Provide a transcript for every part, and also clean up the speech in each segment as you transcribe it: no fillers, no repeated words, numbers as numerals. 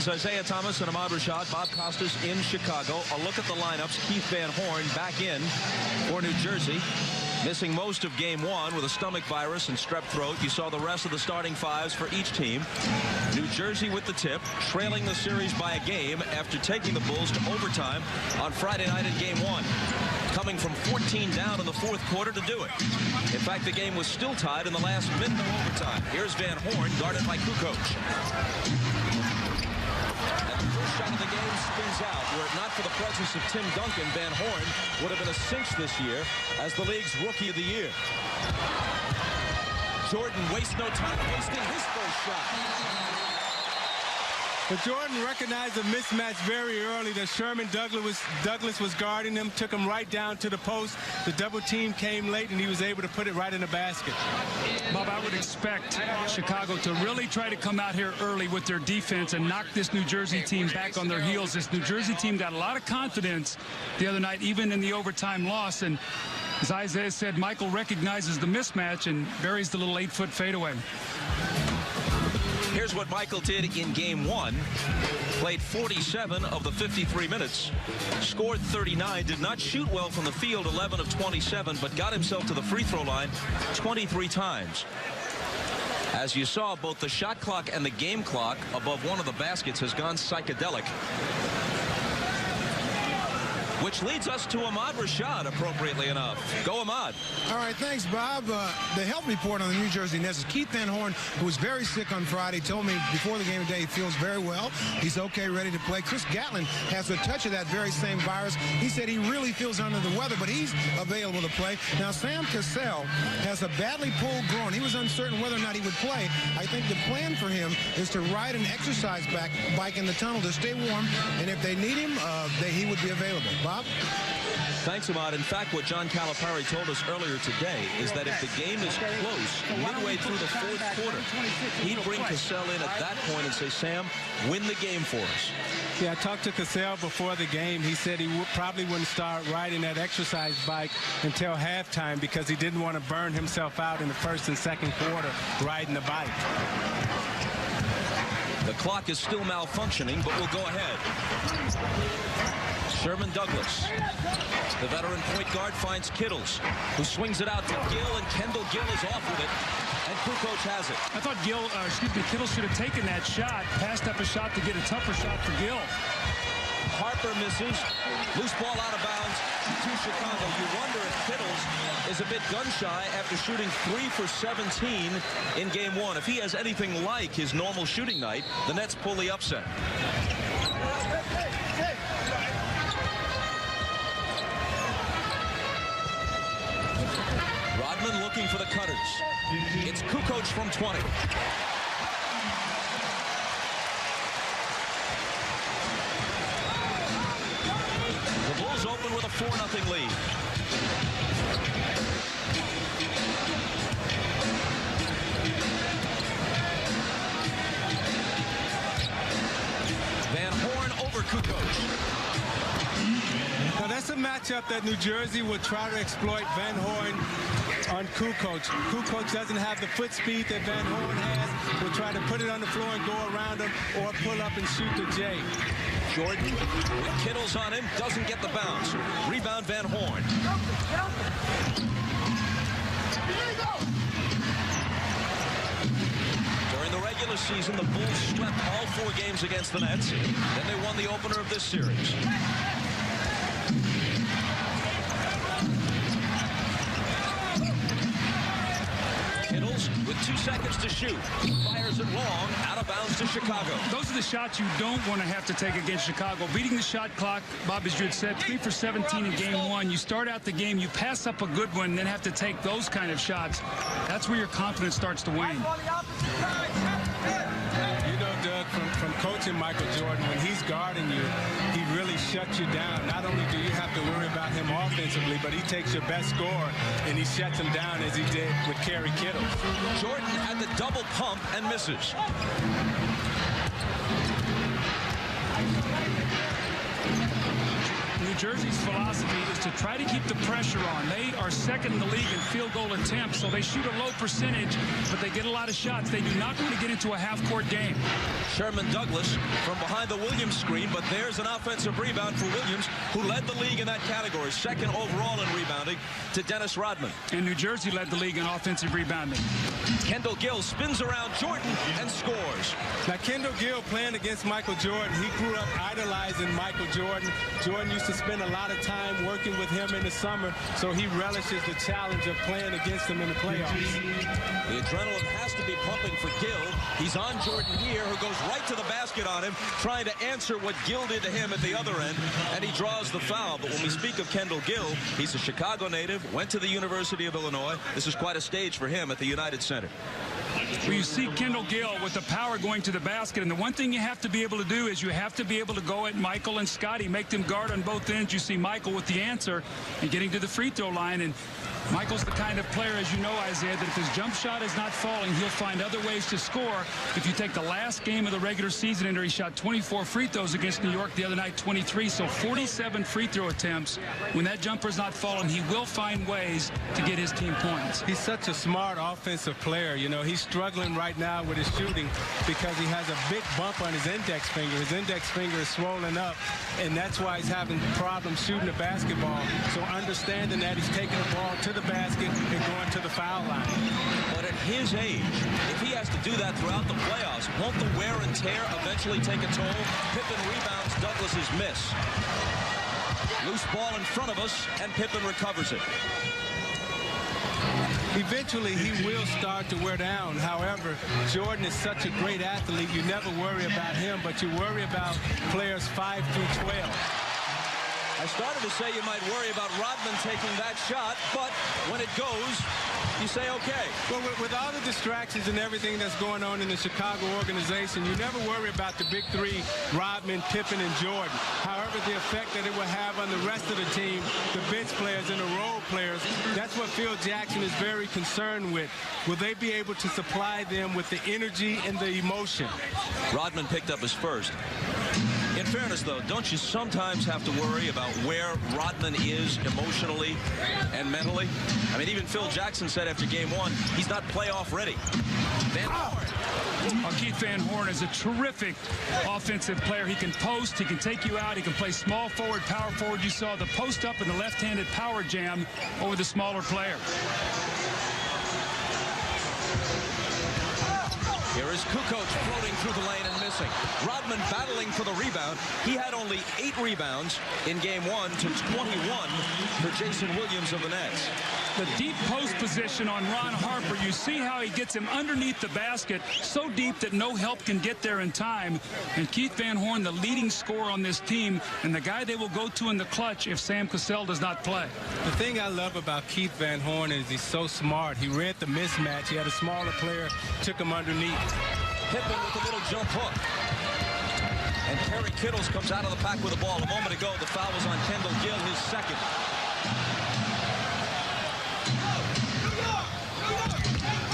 Isaiah Thomas and Ahmad Rashad, Bob Costas in Chicago. A look at the lineups. Keith Van Horn back in for New Jersey. Missing most of game one with a stomach virus and strep throat. You saw the rest of the starting fives for each team. New Jersey with the tip, trailing the series by a game after taking the Bulls to overtime on Friday night in game one. Coming from 14 down in the fourth quarter to do it. In fact, the game was still tied in the last minute of overtime. Here's Van Horn, guarded by Kukoč. Shot of the game spins out. Were it not for the presence of Tim Duncan, Van Horn would have been a cinch this year as the league's Rookie of the Year. Jordan wastes no time wasting his first shot. But Jordan recognized a mismatch very early that Sherman Douglas was guarding him, took him right down to the post. The double team came late, and he was able to put it right in the basket. Bob, I would expect Chicago to really try to come out here early with their defense and knock this New Jersey team back on their heels. This New Jersey team got a lot of confidence the other night, even in the overtime loss. And as Isaiah said, Michael recognizes the mismatch and buries the little 8-foot fadeaway. Here's what Michael did in game one. Played 47 of the 53 minutes. Scored 39. Did not shoot well from the field, 11 of 27, but got himself to the free throw line 23 times. As you saw, both the shot clock and the game clock above one of the baskets has gone psychedelic. Which leads us to Ahmad Rashad, appropriately enough. Go, Ahmad. All right, thanks, Bob. The health report on the New Jersey Nets is Keith Van Horn, who was very sick on Friday, told me before the game today he feels very well. He's okay, ready to play. Chris Gatlin has a touch of that very same virus. He said he really feels under the weather, but he's available to play. Now, Sam Cassell has a badly pulled groin. He was uncertain whether or not he would play. I think the plan for him is to ride an exercise bike in the tunnel to stay warm, and if they need him, he would be available. Bob? Thanks, Ahmad. In fact, what John Calipari told us earlier today is that if the game is close, midway through the fourth quarter, he'd bring Cassell in at that point and say, Sam, win the game for us. Yeah, I talked to Cassell before the game. He said he probably wouldn't start riding that exercise bike until halftime because he didn't want to burn himself out in the first and second quarter riding the bike. The clock is still malfunctioning, but we'll go ahead. Sherman Douglas, the veteran point guard, finds Kittles, who swings it out to Gill, and Kendall Gill is off with it, and Kukoč has it. I thought Kittles should have taken that shot, passed up a shot to get a tougher shot for Gill. Harper misses, loose ball out of bounds to Chicago. You wonder if Kittles is a bit gun-shy after shooting 3 for 17 in game one. If he has anything like his normal shooting night, the Nets pull the upset. Rodman looking for the cutters. It's Kukoč from 20. The Bulls open with a 4-0 lead. Van Horn over Kukoč. Now, that's a matchup that New Jersey would try to exploit Van Horn on Kukoč. Kukoč doesn't have the foot speed that Van Horn has. Will try to put it on the floor and go around him or pull up and shoot the J. Jordan with Kittles on him, doesn't get the bounce. Rebound Van Horn. During the regular season, the Bulls swept all 4 games against the Nets. Then they won the opener of this series. Kittles with 2 seconds to shoot. Fires it long, out of bounds to Chicago. Those are the shots you don't want to have to take against Chicago. Beating the shot clock, Bob, as you had said, 3 for 17 in game one. You start out the game, you pass up a good one, then have to take those kind of shots. That's where your confidence starts to wane. You know, Doug, from coaching Michael Jordan, when he's guarding you, he really shuts you down. Not only do you have to worry about him offensively, but he takes your best scorer and he shuts him down as he did with Kerry Kittles. Jordan had the double pump and misses. New Jersey's philosophy is to try to keep the pressure on. They are second in the league in field goal attempts, so they shoot a low percentage, but they get a lot of shots. They do not want to get into a half-court game. Sherman Douglas from behind the Williams screen, but there's an offensive rebound for Williams, who led the league in that category, second overall in rebounding to Dennis Rodman. And New Jersey led the league in offensive rebounding. Kendall Gill spins around Jordan and scores. Now, Kendall Gill playing against Michael Jordan, he grew up idolizing Michael Jordan. Jordan used to spend a lot of time working with him in the summer, so he relishes the challenge of playing against him in the playoffs. The adrenaline has to be pumping for Gill. He's on Jordan here, who goes right to the basket on him, trying to answer what Gill did to him at the other end, and he draws the foul. But when we speak of Kendall Gill, he's a Chicago native, went to the University of Illinois. This is quite a stage for him at the United Center. Well, you see Kendall Gill with the power going to the basket, and the one thing you have to be able to do is you have to be able to go at Michael and Scottie, make them guard on both ends. You see Michael with the answer and getting to the free throw line, and Michael's the kind of player, as you know, Isaiah, that if his jump shot is not falling, he'll find other ways to score. If you take the last game of the regular season, he shot 24 free throws against New York the other night, 23, so 47 free throw attempts. When that jumper's not falling, he will find ways to get his team points. He's such a smart offensive player. You know, he's struggling right now with his shooting because he has a big bump on his index finger. His index finger is swollen up, and that's why he's having problems shooting the basketball. So understanding that, he's taking the ball to the basket and going to the foul line. But at his age, if he has to do that throughout the playoffs, won't the wear and tear eventually take a toll? Pippen rebounds Douglas's miss. Loose ball in front of us, and Pippen recovers it. Eventually, he will start to wear down. However, Jordan is such a great athlete, you never worry about him, but you worry about players 5 through 12. I started to say you might worry about Rodman taking that shot, but when it goes, you say, okay. Well, with all the distractions and everything that's going on in the Chicago organization, you never worry about the big three, Rodman, Pippen, and Jordan. However, the effect that it will have on the rest of the team, the bench players and the role players, that's what Phil Jackson is very concerned with. Will they be able to supply them with the energy and the emotion? Rodman picked up his first. In fairness, though, don't you sometimes have to worry about where Rodman is emotionally and mentally? I mean, even Phil Jackson said after game one, he's not playoff ready. Van Horn. Well, Keith Van Horn is a terrific offensive player. He can post, he can take you out, he can play small forward, power forward. You saw the post up and the left-handed power jam over the smaller player. Here is Kukoč floating through the lane and missing. Rodman battling for the rebound. He had only 8 rebounds in game one to 21 for Jayson Williams of the Nets. The deep post position on Ron Harper, you see how he gets him underneath the basket, so deep that no help can get there in time. And Keith Van Horn, the leading scorer on this team, and the guy they will go to in the clutch if Sam Cassell does not play. The thing I love about Keith Van Horn is he's so smart. He read the mismatch. He had a smaller player, took him underneath. Pippen with a little jump hook. And Kerry Kittles comes out of the pack with the ball. A moment ago, the foul was on Kendall Gill, his second.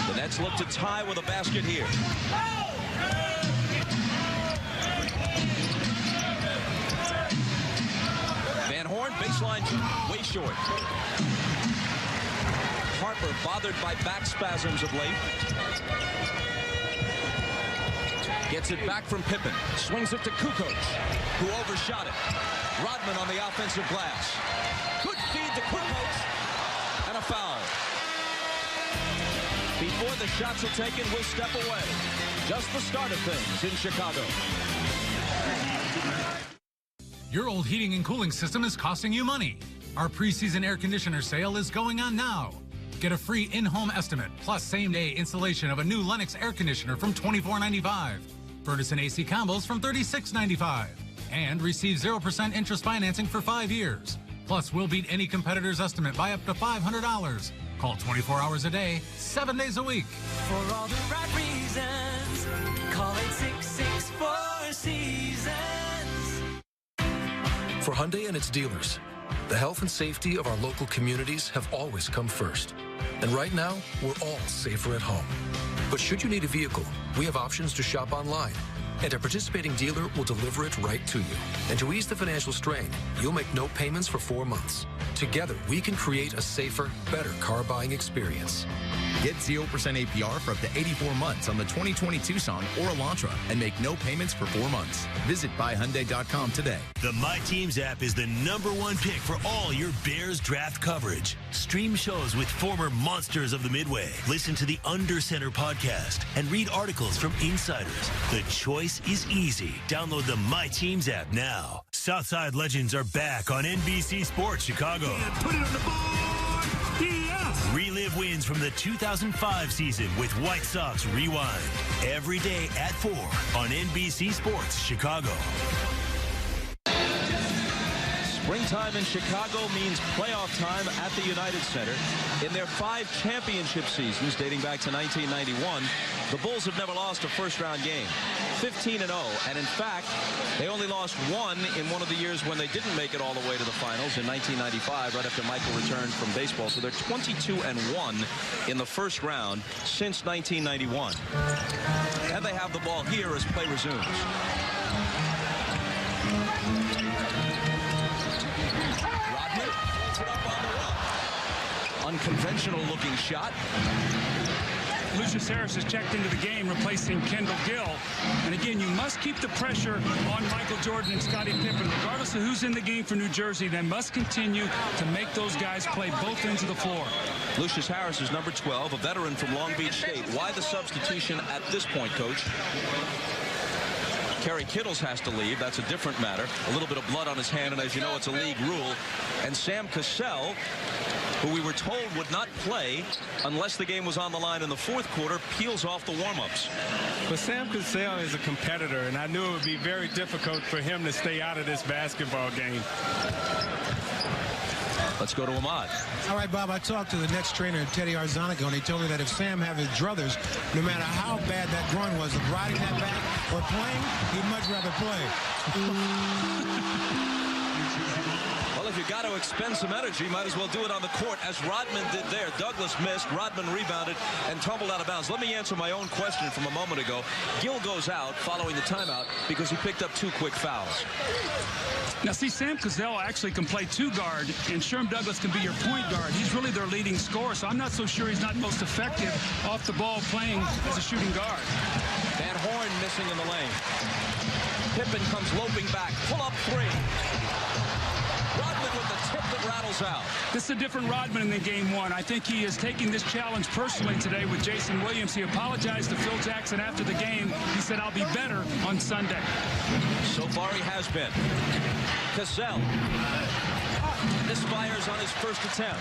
The Nets look to tie with a basket here. Van Horn, baseline, way short. Harper bothered by back spasms of late. Gets it back from Pippen. Swings it to Kukoč, who overshot it. Rodman on the offensive glass. Good feed to Kukoč, and a foul. Before the shots are taken, we'll step away. Just the start of things in Chicago. Your old heating and cooling system is costing you money. Our preseason air conditioner sale is going on now. Get a free in-home estimate plus same-day installation of a new Lennox air conditioner from $24.95. Furnace and AC combos from $36.95. And receive 0% interest financing for 5 years. Plus, we'll beat any competitor's estimate by up to $500. Call 24 hours a day, 7 days a week. For all the right reasons, call 866-4Seasons. For Hyundai and its dealers, the health and safety of our local communities have always come first. And right now, we're all safer at home. But should you need a vehicle, we have options to shop online. and a participating dealer will deliver it right to you. And to ease the financial strain, you'll make no payments for 4 months. Together, we can create a safer, better car buying experience. Get 0% APR for up to 84 months on the 2020 Tucson or Elantra and make no payments for 4 months. Visit buyhyundai.com today. The My Teams app is the #1 pick for all your Bears draft coverage. Stream shows with former monsters of the Midway. Listen to the Under Center podcast and read articles from insiders. The choice is easy. Download the My Teams app now. Southside Legends are back on NBC Sports Chicago. Yeah, put it on the board. Yeah. Relive wins from the 2005 season with White Sox Rewind. Every day at 4 on NBC Sports Chicago. Springtime in Chicago means playoff time at the United Center. In their 5 championship seasons dating back to 1991, the Bulls have never lost a first-round game. 15-0, and in fact, they only lost 1 in one of the years when they didn't make it all the way to the finals in 1995, right after Michael returned from baseball. So they're 22-1 in the first round since 1991. And they have the ball here as play resumes. Unconventional looking shot. Lucius Harris has checked into the game, replacing Kendall Gill. And again, you must keep the pressure on Michael Jordan and Scottie Pippen. Regardless of who's in the game for New Jersey, they must continue to make those guys play both ends of the floor. Lucius Harris is number 12, a veteran from Long Beach State. Why the substitution at this point, Coach? Kerry Kittles has to leave. That's a different matter. A little bit of blood on his hand, and as you know, it's a league rule. And Sam Cassell, who we were told would not play unless the game was on the line in the fourth quarter, peels off the warm-ups. But Sam Cassell is a competitor, and I knew it would be very difficult for him to stay out of this basketball game. Let's go to Ahmad. All right, Bob, I talked to the Nets trainer, Teddy Arzonico, and he told me that if Sam had his druthers, no matter how bad that groin was, of riding that back or playing, he'd much rather play. Well, if you got to expend some energy, might as well do it on the court, as Rodman did there. Douglas missed, Rodman rebounded, and tumbled out of bounds. Let me answer my own question from a moment ago. Gill goes out following the timeout because he picked up 2 quick fouls. Now, see, Sam Cassell actually can play 2 guard, and Sherm Douglas can be your point guard. He's really their leading scorer, so I'm not so sure he's not most effective off the ball playing as a shooting guard. Van Horn missing in the lane. Pippen comes loping back. Pull-up 3. Rodman with the tip that rattles out. This is a different Rodman than game 1. I think he is taking this challenge personally today with Jayson Williams. He apologized to Phil Jackson after the game. He said, I'll be better on Sunday. So far he has been. Cassell misfires on his first attempt.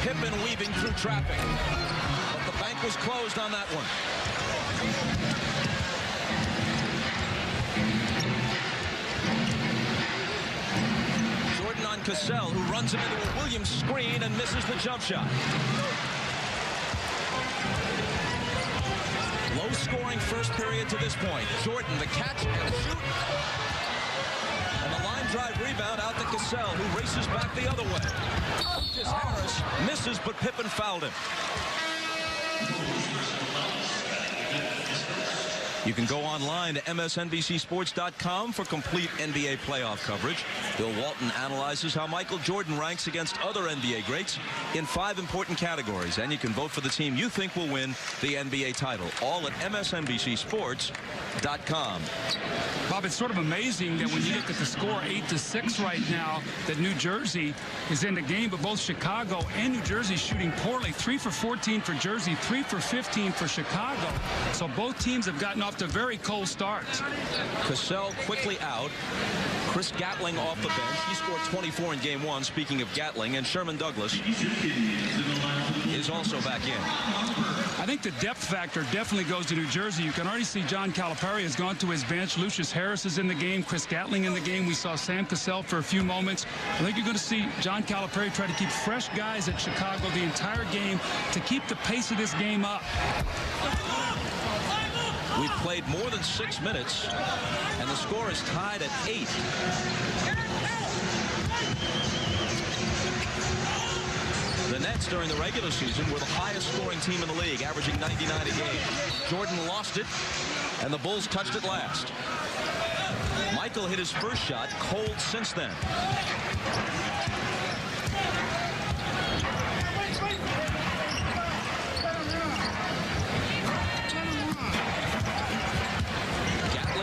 Pippen weaving through traffic. But the bank was closed on that one. Jordan on Cassell, who runs him into a Williams screen and misses the jump shot. Low-scoring first period to this point. Jordan, the catch and shoot. And the line drive rebound out to Cassell, who races back the other way. Just Harris misses, but Pippen fouled him. You can go online to msnbcsports.com for complete NBA playoff coverage. Bill Walton analyzes how Michael Jordan ranks against other NBA greats in 5 important categories. And you can vote for the team you think will win the NBA title. All at msnbcsports.com. Bob, it's sort of amazing that when you look at the score 8-6 right now, that New Jersey is in the game, but both Chicago and New Jersey shooting poorly. 3 for 14 for Jersey, 3 for 15 for Chicago. So both teams have gotten off to very cold starts. Cassell quickly out. Chris Gatling off the bench. He scored 24 in game 1, speaking of Gatling. And Sherman Douglas is also back in. I think the depth factor definitely goes to New Jersey. You can already see John Calipari has gone to his bench. Lucius Harris is in the game. Chris Gatling in the game. We saw Sam Cassell for a few moments. I think you're going to see John Calipari try to keep fresh guys at Chicago the entire game to keep the pace of this game up. We've played more than 6 minutes, and the score is tied at 8. The Nets Nets during the regular season were the highest scoring team in the league, averaging 99 a game. Jordan lost it, and the Bulls touched it last. Michael hit his first shot, cold since then.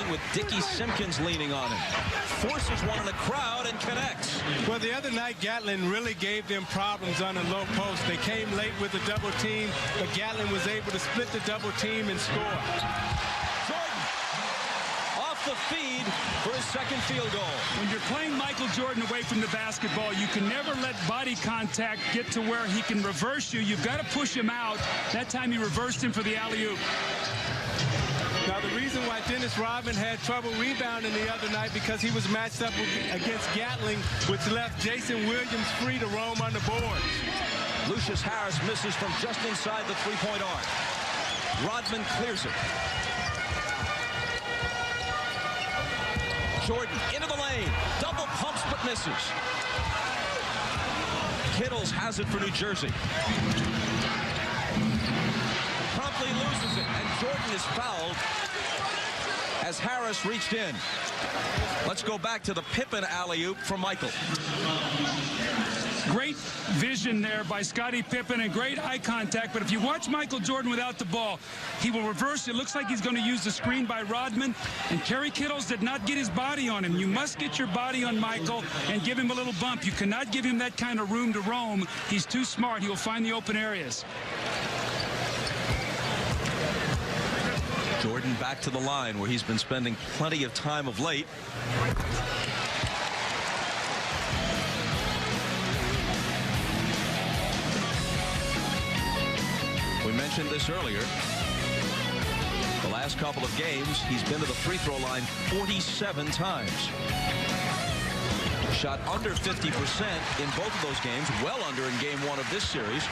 With Dickie Simpkins leaning on him. Forces one in the crowd and connects. Well, the other night, Gatlin really gave them problems on the low post. They came late with the double team, but Gatlin was able to split the double team and score. Jordan off the feed for his second field goal. When you're playing Michael Jordan away from the basketball, you can never let body contact get to where he can reverse you. You've got to push him out. That time he reversed him for the alley-oop. Now, the reason why Dennis Rodman had trouble rebounding the other night because he was matched up against Gatling, which left Jayson Williams free to roam on the board. Lucius Harris misses from just inside the three-point arc. Rodman clears it. Jordan into the lane. Double pumps but misses. Kittles has it for New Jersey. Promptly loses it, and Jordan is fouled as Harris reached in. Let's go back to the Pippen alley-oop from Michael. Great vision there by Scottie Pippen and great eye contact, but if you watch Michael Jordan without the ball, he will reverse. It looks like he's going to use the screen by Rodman, and Kerry Kittles did not get his body on him. You must get your body on Michael and give him a little bump. You cannot give him that kind of room to roam. He's too smart. He will find the open areas. Jordan back to the line where he's been spending plenty of time of late. We mentioned this earlier. The last couple of games, he's been to the free throw line 47 times. Shot under 50% in both of those games, well under in game one of this series,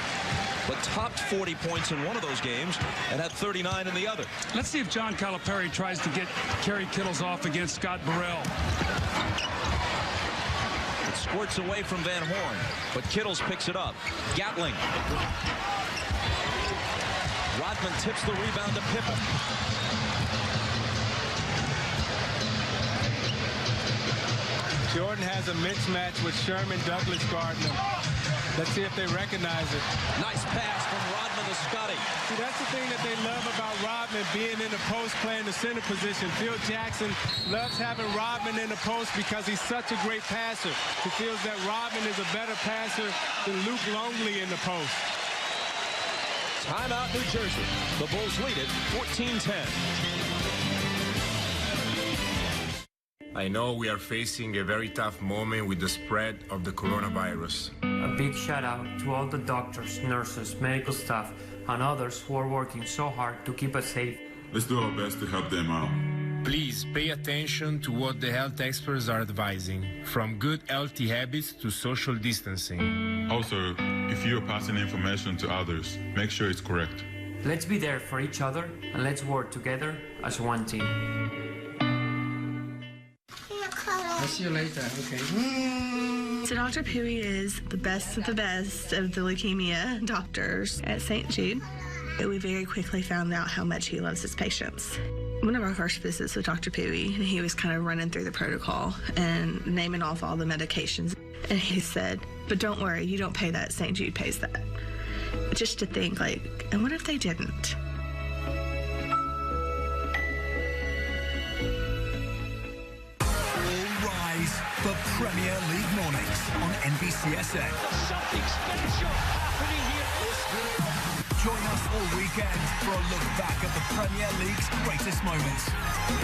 but topped 40 points in one of those games and had 39 in the other. Let's see if John Calipari tries to get Kerry Kittles off against Scott Burrell. It squirts away from Van Horn, but Kittles picks it up. Gatling. Rodman tips the rebound to Pippen. Jordan has a mismatch with Sherman Douglas guarding him. Let's see if they recognize it. Nice pass from Rodman to Scottie. See, that's the thing that they love about Rodman, being in the post, playing the center position. Phil Jackson loves having Rodman in the post because he's such a great passer. He feels that Rodman is a better passer than Luke Longley in the post. Timeout, New Jersey. The Bulls lead it 14-10. I know we are facing a very tough moment with the spread of the coronavirus. A big shout out to all the doctors, nurses, medical staff, and others who are working so hard to keep us safe. Let's do our best to help them out. Please pay attention to what the health experts are advising, from good healthy habits to social distancing. Also, if you're passing information to others, make sure it's correct. Let's be there for each other, and let's work together as one team. I'll see you later, okay. So Dr. Pui is the best of the leukemia doctors at St. Jude. We very quickly found out how much he loves his patients. One of our first visits with Dr. Pui, and he was kind of running through the protocol and naming off all the medications. And he said, but don't worry, you don't pay that, St. Jude pays that. Just to think, like, and what if they didn't? For Premier League mornings on NBCSN. Something special happening here. Join us all weekend for a look back at the Premier League's greatest moments.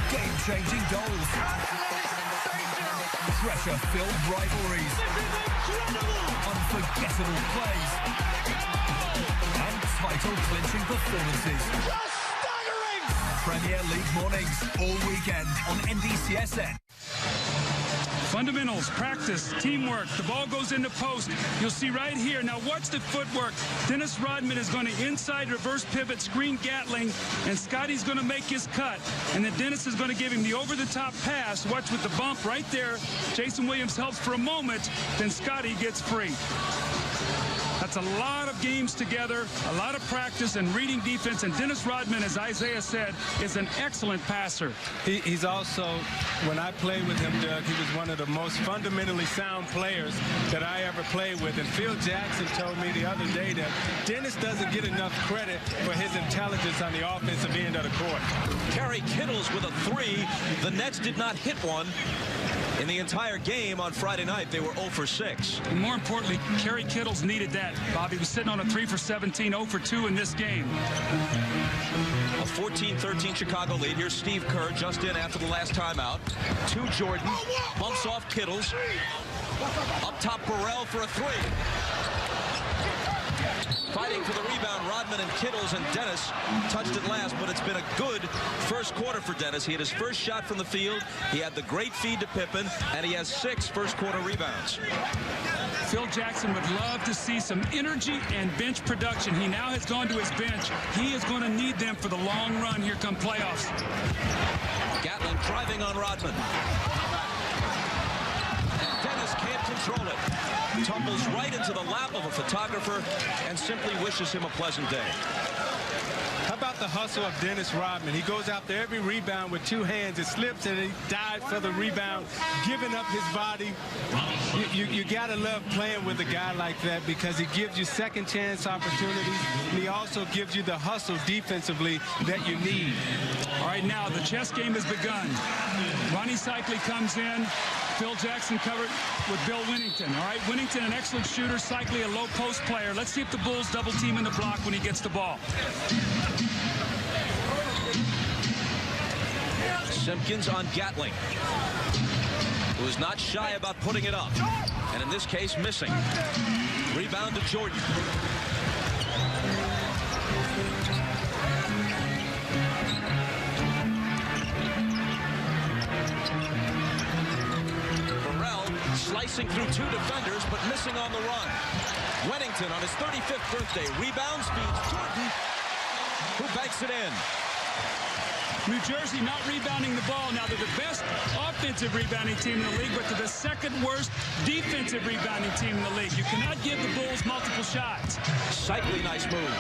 Game-changing goals. Pressure-filled rivalries. Unforgettable plays. And title-clinching performances. Staggering! Premier League mornings all weekend on NBCSN. Fundamentals, practice, teamwork. The ball goes into post. You'll see right here. Now watch the footwork. Dennis Rodman is going to inside reverse pivot, screen Gatling, and Scottie's going to make his cut. And then Dennis is going to give him the over-the-top pass. Watch with the bump right there. Jayson Williams helps for a moment. Then Scottie gets free. That's It's a lot of games together, a lot of practice and reading defense. And Dennis Rodman, as Isaiah said, is an excellent passer. He's also, when I played with him, Doug, he was one of the most fundamentally sound players that I ever played with. And Phil Jackson told me the other day that Dennis doesn't get enough credit for his intelligence on the offensive end of the court. Kerry Kittles with a 3. The Nets did not hit one in the entire game on Friday night. They were 0 for 6. And more importantly, Kerry Kittles needed that. Bobby was sitting on a 3 for 17, 0 for 2 in this game. A 14-13 Chicago lead. Here's Steve Kerr just in after the last timeout. To Jordan. Bumps off Kittles. Up top, Burrell for a 3. Fighting for the rebound, Rodman and Kittles, and Dennis touched it last, but it's been a good first quarter for Dennis. He had his first shot from the field. He had the great feed to Pippen, and he has 6 first-quarter rebounds. Phil Jackson would love to see some energy and bench production. He now has gone to his bench. He is going to need them for the long run. Here come playoffs. Gatlin driving on Rodman. Dennis can't control it. Tumbles right into the lap of a photographer and simply wishes him a pleasant day. How about the hustle of Dennis Rodman? He goes out there every rebound with 2 hands. It slips and he dives for the rebound, giving up his body. You got to love playing with a guy like that because he gives you second chance opportunities, and he also gives you the hustle defensively that you need. All right, now the chess game has begun. Ronnie Cycli comes in. Phil Jackson covered with Bill Winnington. All right, Winnington, an excellent shooter. Cycli, a low post player. Let's see if the Bulls double team in the block when he gets the ball. Simpkins on Gatling, who is not shy about putting it up, and in this case missing. Rebound to Jordan. Burrell slicing through 2 defenders but missing on the run. Winnington on his 35th birthday rebounds, feeds Jordan, who banks it in. New Jersey not rebounding the ball. Now they're the best offensive rebounding team in the league, but they're the second worst defensive rebounding team in the league. You cannot give the Bulls multiple shots. Cycli, nice move.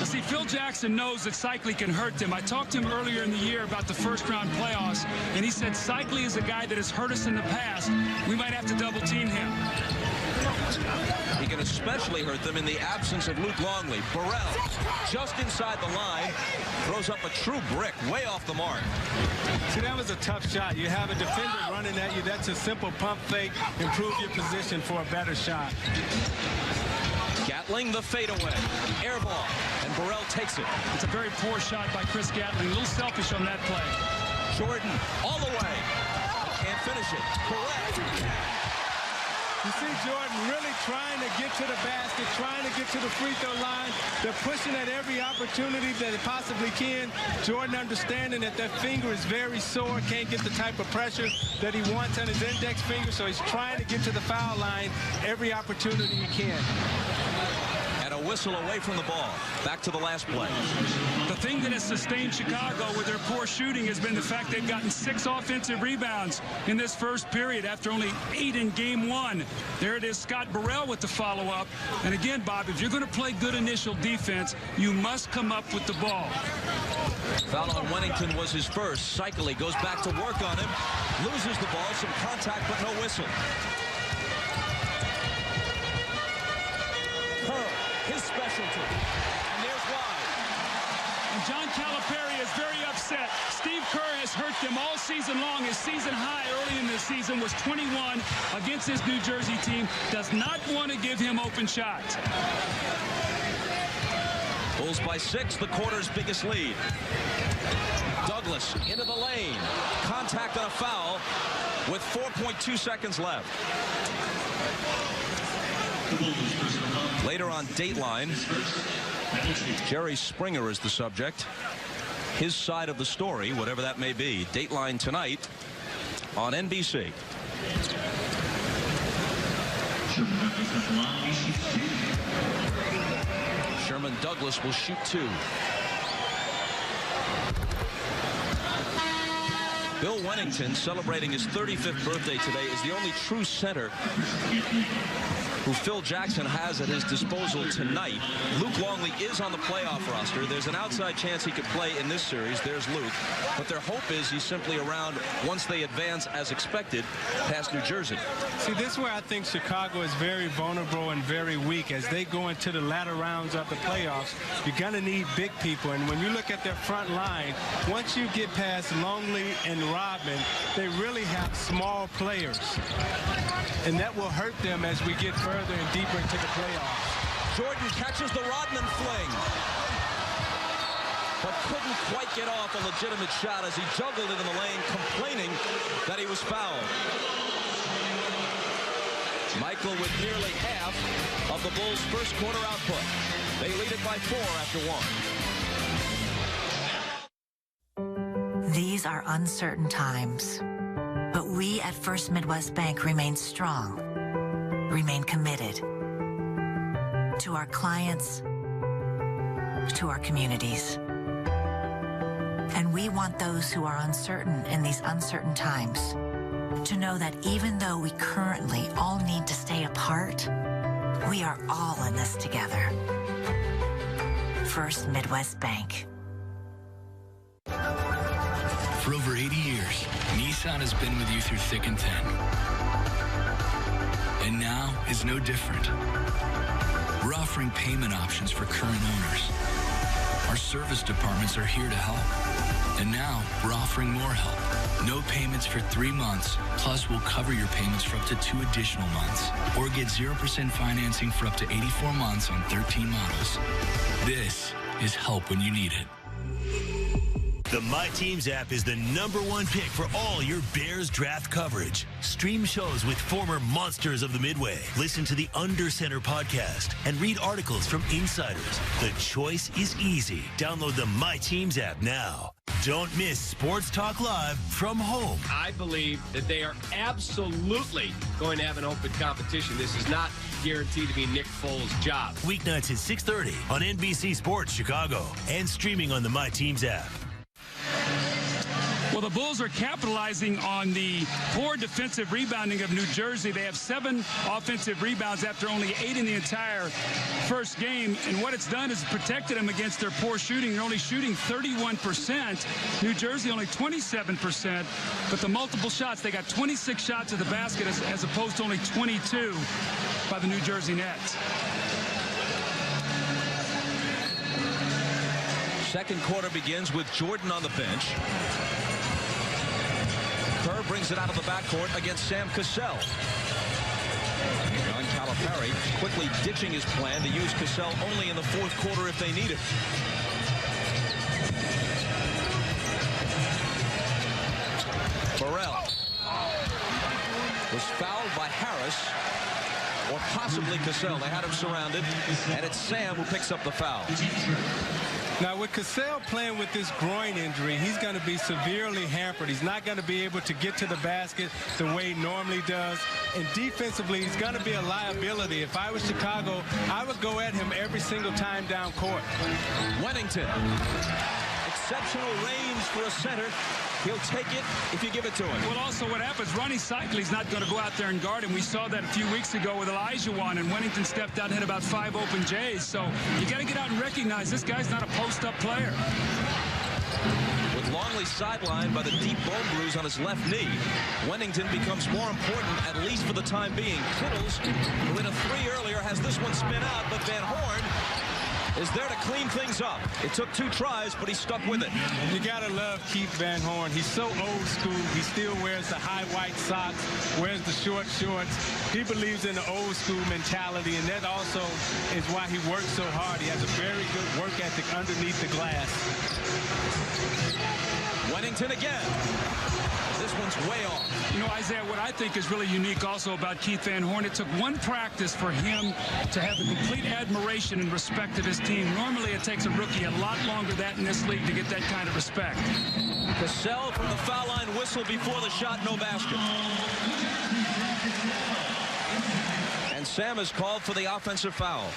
But see, Phil Jackson knows that Cycli can hurt them. I talked to him earlier in the year about the first-round playoffs, and he said Cycli is a guy that has hurt us in the past. We might have to double-team him. He can especially hurt them in the absence of Luke Longley. Burrell, just inside the line, throws up a true brick, way off the mark. See, that was a tough shot. You have a defender running at you. That's a simple pump fake. Improve your position for a better shot. Gatling, the fadeaway. Air ball, and Burrell takes it. It's a very poor shot by Chris Gatling. A little selfish on that play. Jordan, all the way. Can't finish it. Burrell. You see Jordan really trying to get to the basket, trying to get to the free throw line. They're pushing at every opportunity that they possibly can. Jordan understanding that that finger is very sore, can't get the type of pressure that he wants on his index finger, so he's trying to get to the foul line every opportunity he can. And a whistle away from the ball. Back to the last play. The thing that has sustained Chicago with their poor shooting has been the fact they've gotten 6 offensive rebounds in this first period after only 8 in game 1. There it is, Scott Burrell with the follow-up. And again, Bob, if you're going to play good initial defense, you must come up with the ball. Foul on Winnington was his first. Cycli goes back to work on him. Loses the ball, some contact, but no whistle. His specialty, and there's why. And John Calipari is very upset. Steve Kerr has hurt them all season long. His season high early in the season was 21 against this New Jersey team. Does not want to give him open shots. Bulls by 6, the quarter's biggest lead. Douglas into the lane. Contact on a foul with 4.2 seconds left. Later on Dateline, Jerry Springer is the subject. His side of the story, whatever that may be. Dateline tonight on NBC. Sherman Douglas will shoot 2. Bill Wennington, celebrating his 35th birthday today, is the only true center who Phil Jackson has at his disposal tonight. Luke Longley is on the playoff roster. There's an outside chance he could play in this series. There's Luke. But their hope is he's simply around once they advance as expected past New Jersey. See, this is where I think Chicago is very vulnerable and very weak. As they go into the latter rounds of the playoffs, you're going to need big people. And when you look at their front line, once you get past Longley and Rodman, they really have small players. And that will hurt them as we get further and deeper into the playoffs. Jordan catches the Rodman fling, but couldn't quite get off a legitimate shot as he juggled it in the lane, complaining that he was fouled. Michael with nearly half of the Bulls' first quarter output. They lead it by 4 after 1. These are uncertain times, but we at First Midwest Bank remain strong, remain committed to our clients, to our communities. And we want those who are uncertain in these uncertain times to know that even though we currently all need to stay apart, we are all in this together. First Midwest Bank. For over 80 years, Nissan has been with you through thick and thin. And now is no different. We're offering payment options for current owners. Our service departments are here to help. And now we're offering more help. No payments for 3 months, plus we'll cover your payments for up to 2 additional months. Or get 0% financing for up to 84 months on 13 models. This is help when you need it. The My Teams app is the #1 pick for all your Bears draft coverage. Stream shows with former monsters of the Midway. Listen to the Under Center podcast and read articles from insiders. The choice is easy. Download the My Teams app now. Don't miss Sports Talk Live from home. I believe that they are absolutely going to have an open competition. This is not guaranteed to be Nick Foles' job. Weeknights at 6:30 on NBC Sports Chicago and streaming on the My Teams app. Well, the Bulls are capitalizing on the poor defensive rebounding of New Jersey. They have 7 offensive rebounds after only 8 in the entire first game. And what it's done is protected them against their poor shooting. They're only shooting 31%. New Jersey only 27%. But the multiple shots, they got 26 shots at the basket as opposed to only 22 by the New Jersey Nets. Second quarter begins with Jordan on the bench. Kerr brings it out of the backcourt against Sam Cassell. John Calipari quickly ditching his plan to use Cassell only in the fourth quarter if they need it. Burrell was fouled by Harris or possibly Cassell. They had him surrounded, and it's Sam who picks up the foul. Now, with Cassell playing with this groin injury, he's going to be severely hampered. He's not going to be able to get to the basket the way he normally does. And defensively, he's going to be a liability. If I was Chicago, I would go at him every single time down court. Wennington, exceptional range for a center. He'll take it if you give it to him. Well, also what happens, Ronnie Cycley's not going to go out there and guard him. We saw that a few weeks ago with Elijah-Wan, and Wennington stepped out and hit about 5 open Jays. So you got to get out and recognize this guy's not a post-up player. With Longley sidelined by the deep bone bruise on his left knee, Wennington becomes more important, at least for the time being. Kittles, who hit a 3 earlier, has this one spin out, but Van Horn is there to clean things up. It took 2 tries, but he stuck with it. You gotta love Keith Van Horn. He's so old school. He still wears the high white socks, wears the short shorts. He believes in the old school mentality, and that also is why he works so hard. He has a very good work ethic underneath the glass. Wennington again. This one's way off. You know, Isaiah, what I think is really unique also about Keith Van Horn, it took 1 practice for him to have the complete admiration and respect of his team. Normally it takes a rookie a lot longer than that in this league to get that kind of respect. Cassell from the foul line whistle before the shot, no basket. And Sam is called for the offensive foul.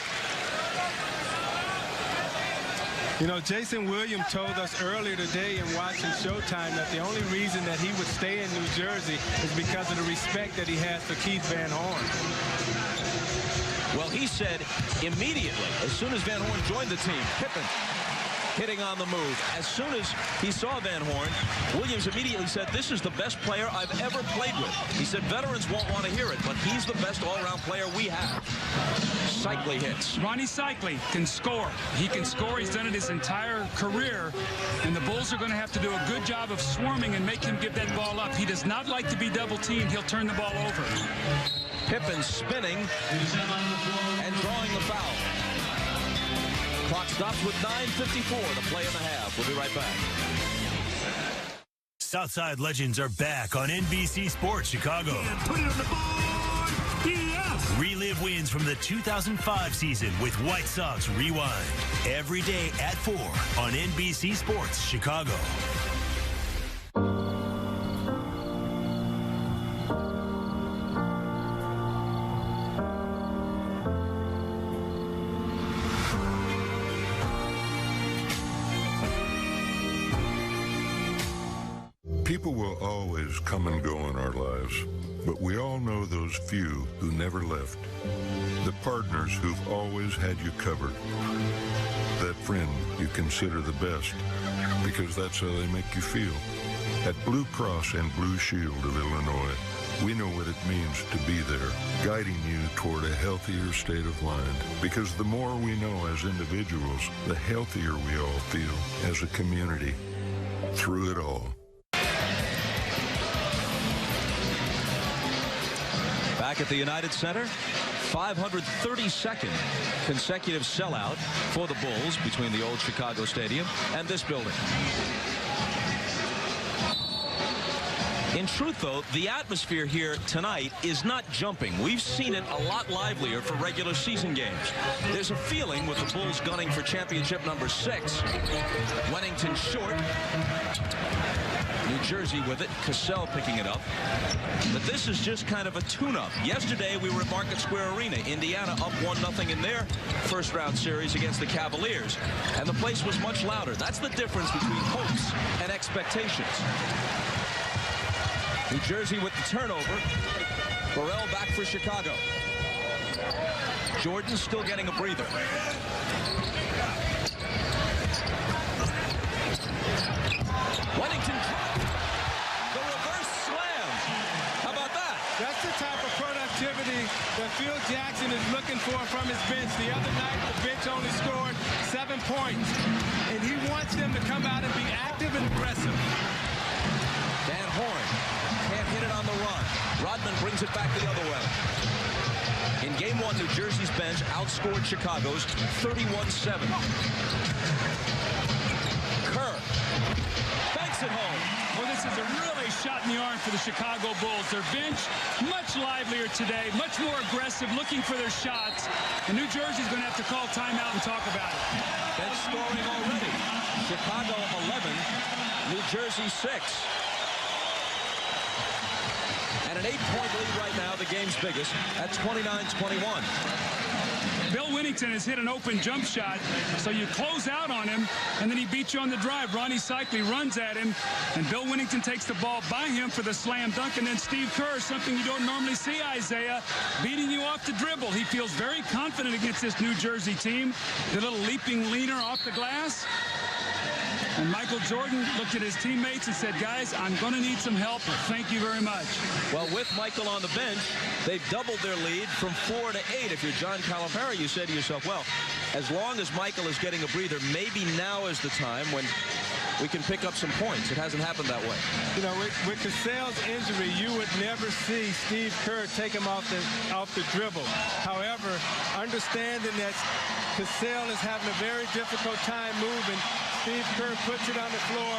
You know, Jayson Williams told us earlier today in watching Showtime that the only reason that he would stay in New Jersey is because of the respect that he has for Keith Van Horn. Well, he said immediately, as soon as Van Horn joined the team, Pippen hitting on the move. As soon as he saw Van Horn, Williams immediately said, this is the best player I've ever played with. He said veterans won't want to hear it, but he's the best all-around player we have. Cycli hits. Ronnie Cycli can score. He can score. He's done it his entire career. And the Bulls are going to have to do a good job of swarming and make him give that ball up. He does not like to be double-teamed. He'll turn the ball over. Pippen spinning and drawing the foul. Clock stops with 9:54 to play in the half. We'll be right back. Southside Legends are back on NBC Sports Chicago. Put it on the board. Yes. Relive wins from the 2005 season with White Sox Rewind. Every day at 4 on NBC Sports Chicago. People will always come and go in our lives, but we all know those few who never left. The partners who've always had you covered. That friend you consider the best, because that's how they make you feel. At Blue Cross and Blue Shield of Illinois, we know what it means to be there, guiding you toward a healthier state of mind. Because the more we know as individuals, the healthier we all feel as a community. Through it all. Back at the United Center, 532nd consecutive sellout for the Bulls between the old Chicago Stadium and this building. In truth, though, the atmosphere here tonight is not jumping. We've seen it a lot livelier for regular season games. There's a feeling with the Bulls gunning for championship number 6. Wennington short. New Jersey with it. Cassell picking it up. But this is just kind of a tune-up. Yesterday, we were at Market Square Arena. Indiana up 1-0 in their first-round series against the Cavaliers. And the place was much louder. That's the difference between hopes and expectations. New Jersey with the turnover. Burrell back for Chicago. Jordan still getting a breather. Wennington dropped. The reverse slam. How about that? That's the type of productivity that Phil Jackson is looking for from his bench. The other night, the bench only scored 7 points. And he wants them to come out and be active and aggressive. Van Horn can't hit it on the run. Rodman brings it back the other way. In Game 1, New Jersey's bench outscored Chicago's 31-7. Kerr banks it home. Well, this is a really shot in the arm for the Chicago Bulls. Their bench much livelier today, much more aggressive, looking for their shots. And New Jersey's going to have to call timeout and talk about it. Bench scoring already. Chicago 11, New Jersey 6. And an 8-point lead right now, the game's biggest, at 29-21. Bill Wennington has hit an open jump shot, so you close out on him, and then he beats you on the drive. Ronnie Cycli runs at him, and Bill Wennington takes the ball by him for the slam dunk, and then Steve Kerr, something you don't normally see, Isaiah, beating you off the dribble. He feels very confident against this New Jersey team. The little leaping leaner off the glass. And Michael Jordan looked at his teammates and said, guys, I'm going to need some help. Thank you very much. Well, with Michael on the bench, they've doubled their lead from 4 to 8. If you're John Calipari, you say to yourself, well, as long as Michael is getting a breather, maybe now is the time when we can pick up some points. It hasn't happened that way. You know, with Cassell's injury, you would never see Steve Kerr take him off the dribble. However, understanding that Cassell is having a very difficult time moving, Steve Kerr puts it on the floor,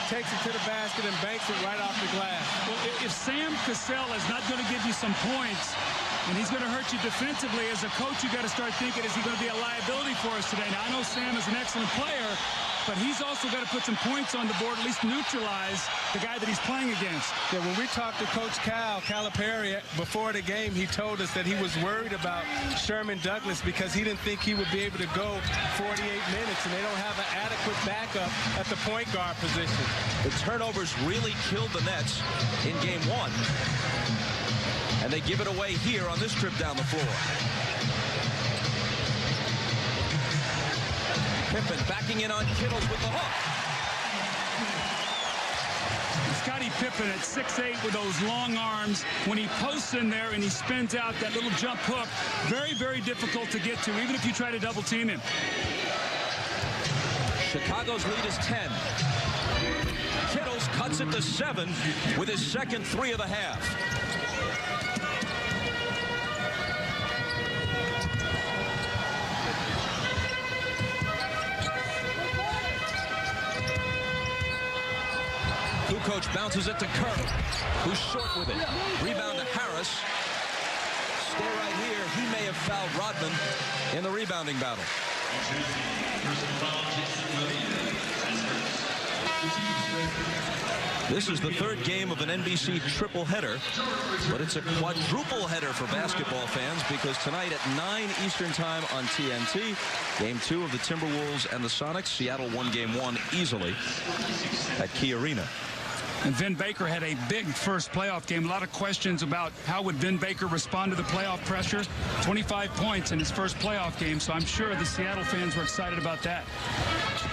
takes it to the basket, and banks it right off the glass. Well, if Sam Cassell is not going to give you some points, And he's going to hurt you defensively. As a coach, you got to start thinking, is he going to be a liability for us today? Now, I know Sam is an excellent player, but he's also got to put some points on the board, at least neutralize the guy that he's playing against. Yeah, when we talked to Coach Calipari before the game, he told us that he was worried about Sherman Douglas because he didn't think he would be able to go 48 minutes, and they don't have an adequate backup at the point guard position. The turnovers really killed the Nets in game one. And they give it away here on this trip down the floor. Pippen backing in on Kittles with the hook. Scottie Pippen at 6'8" with those long arms. When he posts in there and he spins out that little jump hook, very, very difficult to get to, even if you try to double team him. Chicago's lead is 10. Kittles cuts it to 7 with his second 3 of the half. Kukoč bounces it to Kerr, who's short with it. Rebound to Harris. Stay right here. He may have fouled Rodman in the rebounding battle. This is the third game of an NBC triple header, but it's a quadruple header for basketball fans because tonight at 9 Eastern time on TNT, game 2 of the Timberwolves and the Sonics. Seattle won game 1 easily at Key Arena. And Vin Baker had a big first playoff game. A lot of questions about how would Vin Baker respond to the playoff pressure. 25 points in his first playoff game, so I'm sure the Seattle fans were excited about that.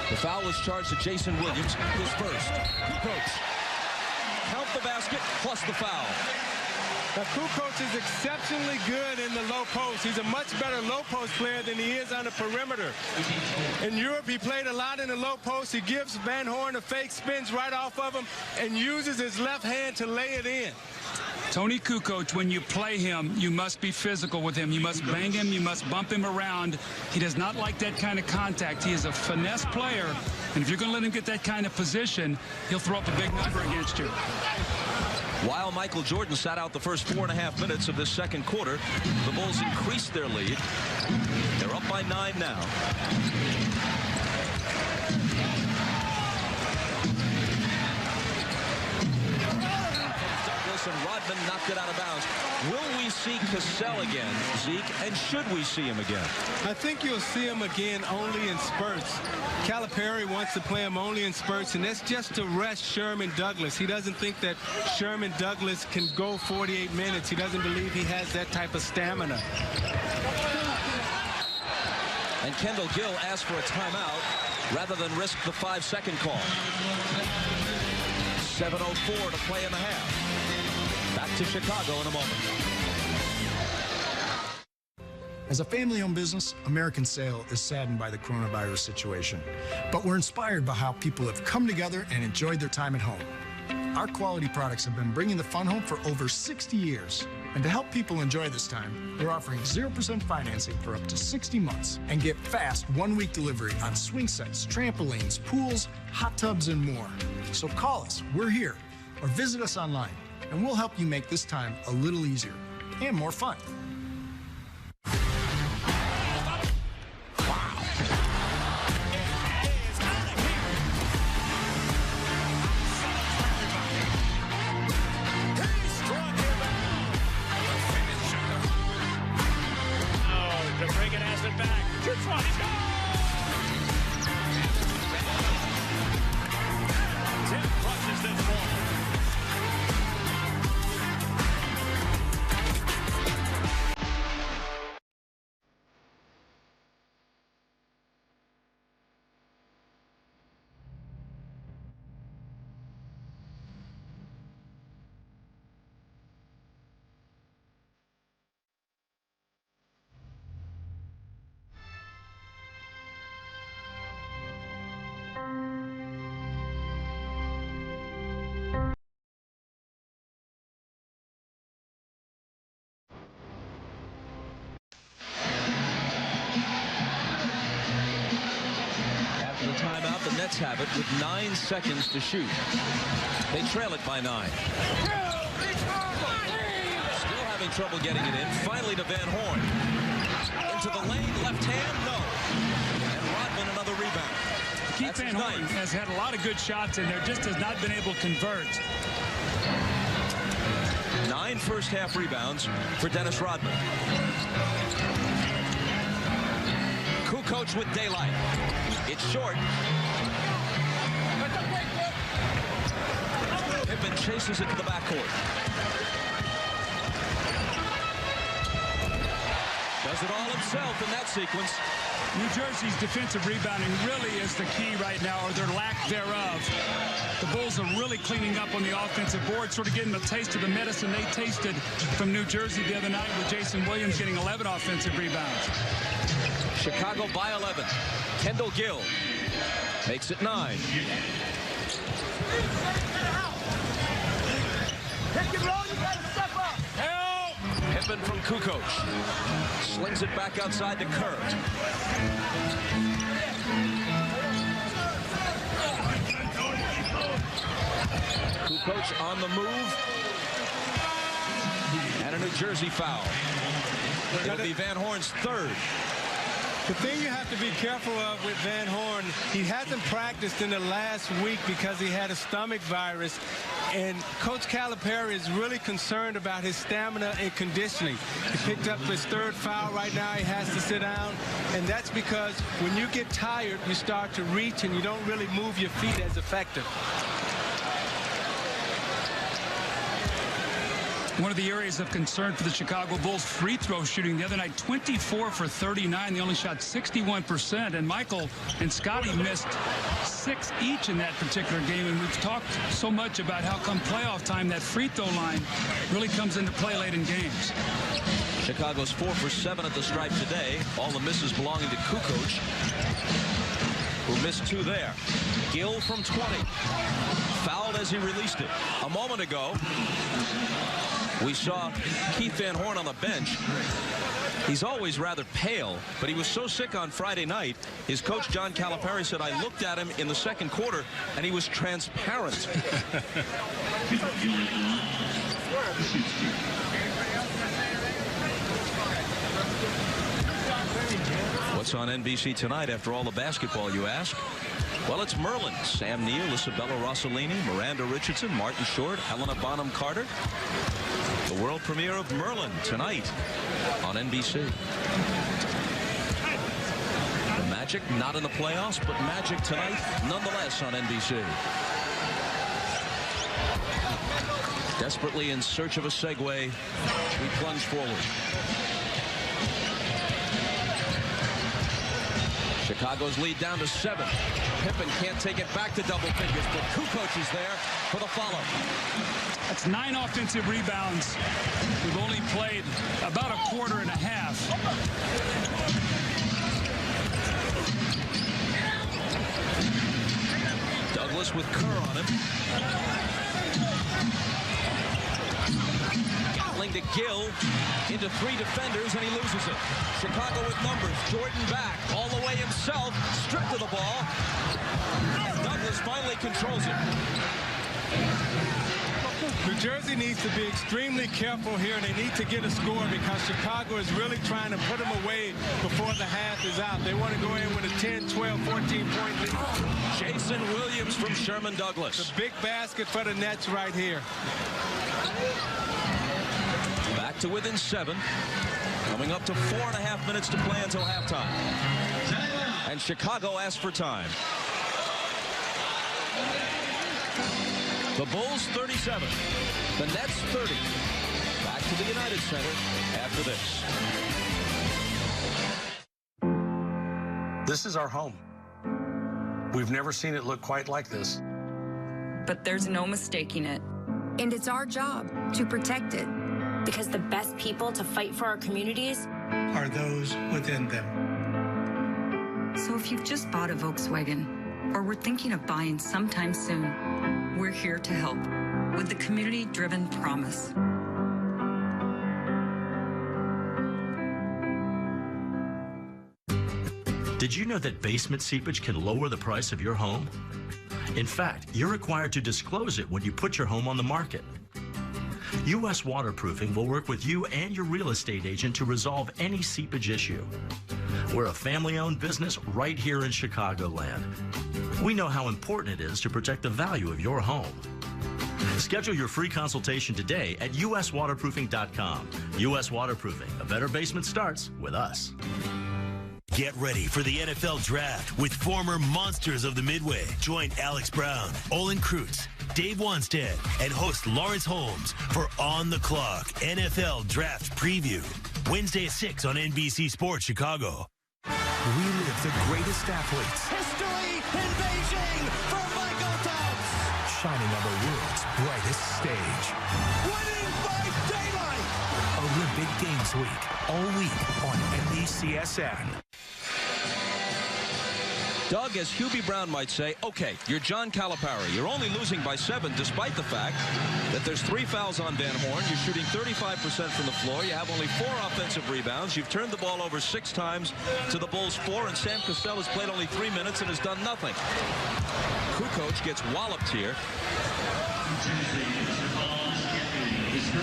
The foul is charged to Jayson Williams, his first. Kukoč. Count the basket plus the foul. Now, Kukoč is exceptionally good in the low post. He's a much better low post player than he is on the perimeter. In Europe, he played a lot in the low post. He gives Van Horn a fake, spins right off of him, and uses his left hand to lay it in. Toni Kukoč, when you play him, you must be physical with him. You must bang him. You must bump him around. He does not like that kind of contact. He is a finesse player, and if you're going to let him get that kind of position, he'll throw up a big number against you. While Michael Jordan sat out the first 4.5 minutes of this second quarter, the Bulls increased their lead. They're up by 9 now. Douglas and Rodman knocked it out of bounds. Will we see Cassell again, Zeke, and should we see him again? I think you'll see him again only in spurts. Calipari wants to play him only in spurts, and that's just to rest Sherman Douglas. He doesn't think that Sherman Douglas can go 48 minutes. He doesn't believe he has that type of stamina. And Kendall Gill asked for a timeout rather than risk the 5-second call. 7:04 to play in the half. Back to Chicago in a moment. As a family-owned business, American Sail is saddened by the coronavirus situation. But we're inspired by how people have come together and enjoyed their time at home. Our quality products have been bringing the fun home for over 60 years. And to help people enjoy this time, we're offering 0% financing for up to 60 months and get fast 1-week delivery on swing sets, trampolines, pools, hot tubs, and more. So call us, we're here, or visit us online, and we'll help you make this time a little easier and more fun. Timeout, the Nets have it with 9 seconds to shoot. They trail it by 9. Still have having trouble getting it in. Finally to Van Horn. Into the lane, left hand, no. And Rodman another rebound. Keith Van Horn has had a lot of good shots in there, just has not been able to convert. 9 first-half rebounds for Dennis Rodman. Kukoč with daylight. It's short. Pippen chases it to the backcourt. Does it all himself in that sequence. New Jersey's defensive rebounding really is the key right now, or their lack thereof. The Bulls are really cleaning up on the offensive board, sort of getting a taste of the medicine they tasted from New Jersey the other night with Jayson Williams getting 11 offensive rebounds. Chicago by 11. Kendall Gill makes it 9. Pippen from Kukoč. Slings it back outside to Kerr. Kukoč on the move. And a New Jersey foul. It'll be Van Horn's third. The thing you have to be careful of with Van Horn, he hasn't practiced in the last week because he had a stomach virus. And Coach Calipari is really concerned about his stamina and conditioning. He picked up his third foul right now. He has to sit down. And that's because when you get tired, you start to reach and you don't really move your feet as effective. One of the areas of concern for the Chicago Bulls, free throw shooting the other night, 24 for 39. They only shot 61%. And Michael and Scottie missed 6 each in that particular game. And we've talked so much about how come playoff time, that free throw line really comes into play late in games. Chicago's 4 for 7 at the stripe today. All the misses belonging to Kukoč, who missed 2 there. Gill from 20. Fouled as he released it. A moment ago, we saw Keith Van Horn on the bench. He's always rather pale, but he was so sick on Friday night, his coach John Calipari said, I looked at him in the second quarter, and he was transparent. What's on NBC tonight after all the basketball, you ask? Well, it's Merlin. Sam Neill, Isabella Rossellini, Miranda Richardson, Martin Short, Helena Bonham Carter. The world premiere of Merlin tonight on NBC. The Magic not in the playoffs, but Magic tonight nonetheless on NBC. Desperately in search of a segue, we plunge forward. Chicago's lead down to 7. Pippen can't take it back to double figures, but Kukoč is there for the follow. That's 9 offensive rebounds. We've only played about a quarter and a half. Douglas with Kerr on him. To Gill into 3 defenders, and he loses it. Chicago with numbers. Jordan back all the way himself, stripped of the ball. Douglas finally controls it. New Jersey needs to be extremely careful here, and they need to get a score because Chicago is really trying to put them away before the half is out. They want to go in with a 10, 12, 14-point lead. Jayson Williams from Sherman Douglas. It's a big basket for the Nets right here. Back to within 7. Coming up to 4.5 minutes to play until halftime. And Chicago asks for time. The Bulls 37. The Nets 30. Back to the United Center after this. This is our home. We've never seen it look quite like this. But there's no mistaking it. And it's our job to protect it. Because the best people to fight for our communities are those within them. So if you've just bought a Volkswagen or were thinking of buying sometime soon, we're here to help with the community-driven promise. Did you know that basement seepage can lower the price of your home? In fact, you're required to disclose it when you put your home on the market. U.S. Waterproofing will work with you and your real estate agent to resolve any seepage issue. We're a family-owned business right here in Chicagoland. We know how important it is to protect the value of your home. Schedule your free consultation today at uswaterproofing.com. U.S. Waterproofing. A better basement starts with us. Get ready for the NFL Draft with former monsters of the Midway. Join Alex Brown, Olin Kreutz, Dave Wanstead, and host Lawrence Holmes for On the Clock NFL Draft Preview. Wednesday at 6 on NBC Sports Chicago. Relive the greatest athletes. History in Beijing for Michael Phelps. Shining on the world's brightest stage. Winning by daylight. Olympic Games Week. All week on NBCSN. Doug, as Hubie Brown might say, okay, you're John Calipari. You're only losing by 7 despite the fact that there's 3 fouls on Van Horn. You're shooting 35% from the floor. You have only 4 offensive rebounds. You've turned the ball over 6 times to the Bulls 4, and Sam Cassell has played only 3 minutes and has done nothing. Kukoč gets walloped here.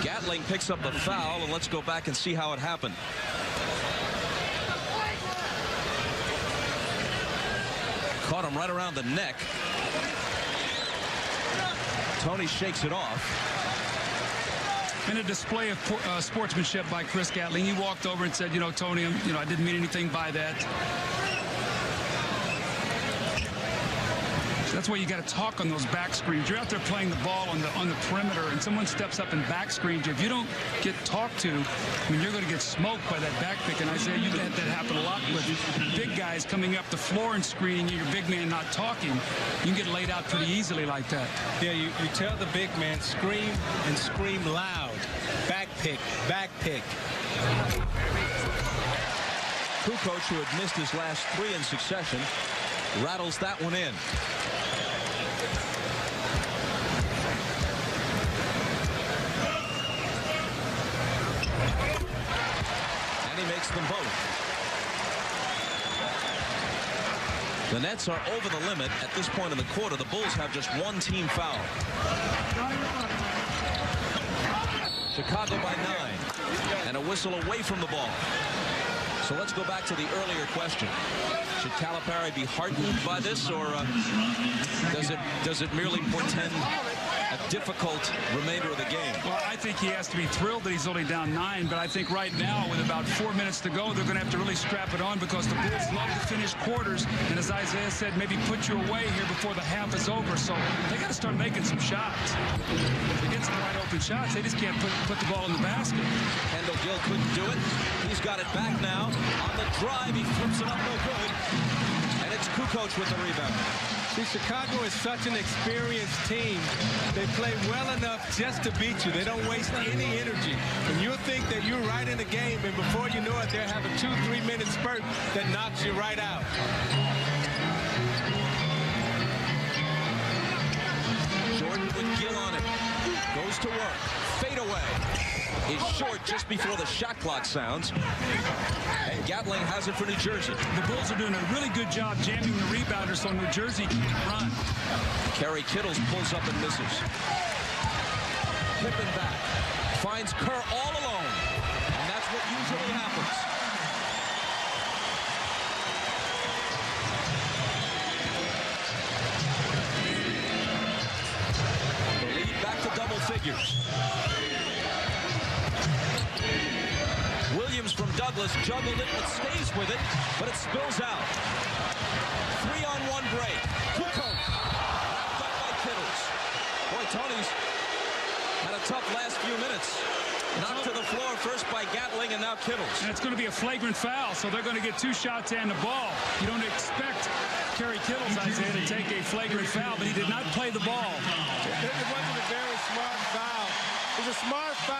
Gatling picks up the foul, and let's go back and see how it happened. Caught him right around the neck. Tony shakes it off. In a display of sportsmanship by Chris Gatling, he walked over and said, Tony, I didn't mean anything by that. That's why you got to talk on those back screens. You're out there playing the ball on the perimeter, and someone steps up and back screens you. If you don't get talked to, you're going to get smoked by that back pick. And Isaiah, you've had that happen a lot with big guys coming up the floor and screening you, your big man not talking. You can get laid out pretty easily like that. Yeah, you tell the big man, scream and scream loud. Back pick, back pick. Kukoč, who had missed his last 3 in succession, rattles that one in. And he makes them both. The Nets are over the limit at this point in the quarter. The Bulls have just 1 team foul. Chicago by 9. And a whistle away from the ball. So let's go back to the earlier question. Should Calipari be heartened by this, or does it merely portend a difficult remainder of the game? Well, I think he has to be thrilled that he's only down 9, but I think right now, with about 4 minutes to go, they're going to have to really strap it on because the Bulls love to finish quarters, and as Isaiah said, maybe put you away here before the half is over. So they got to start making some shots. If they get some wide open shots, they just can't put the ball in the basket. Kendall Gill couldn't do it. He's got it back now. On the drive, he flips it up, no good. And it's Kukoč with the rebound. See, Chicago is such an experienced team. They play well enough just to beat you. They don't waste any energy. And you'll think that you're right in the game, and before you know it, they'll have a 2-3 minute spurt that knocks you right out. Jordan with Gill on it. Goes to work. Fade away. Is short just before the shot clock sounds. And Gatling has it for New Jersey. The Bulls are doing a really good job jamming the rebounder so New Jersey can run. Kerry Kittles pulls up and misses. Pippen back. Finds Kerr all alone. And that's what usually happens. The lead back to double figures. Williams from Douglas juggled it, but stays with it, but it spills out. 3-on-1 break. Kukoč. Wrapped up by Kittles. Boy, Tony's had a tough last few minutes. Knocked to the floor first by Gatling and now Kittles. And it's going to be a flagrant foul, so they're going to get 2 shots and the ball. You don't expect Kerry Kittles, Isaiah, to take a flagrant foul, but he did not play the ball. It wasn't a very smart foul. It was a smart foul.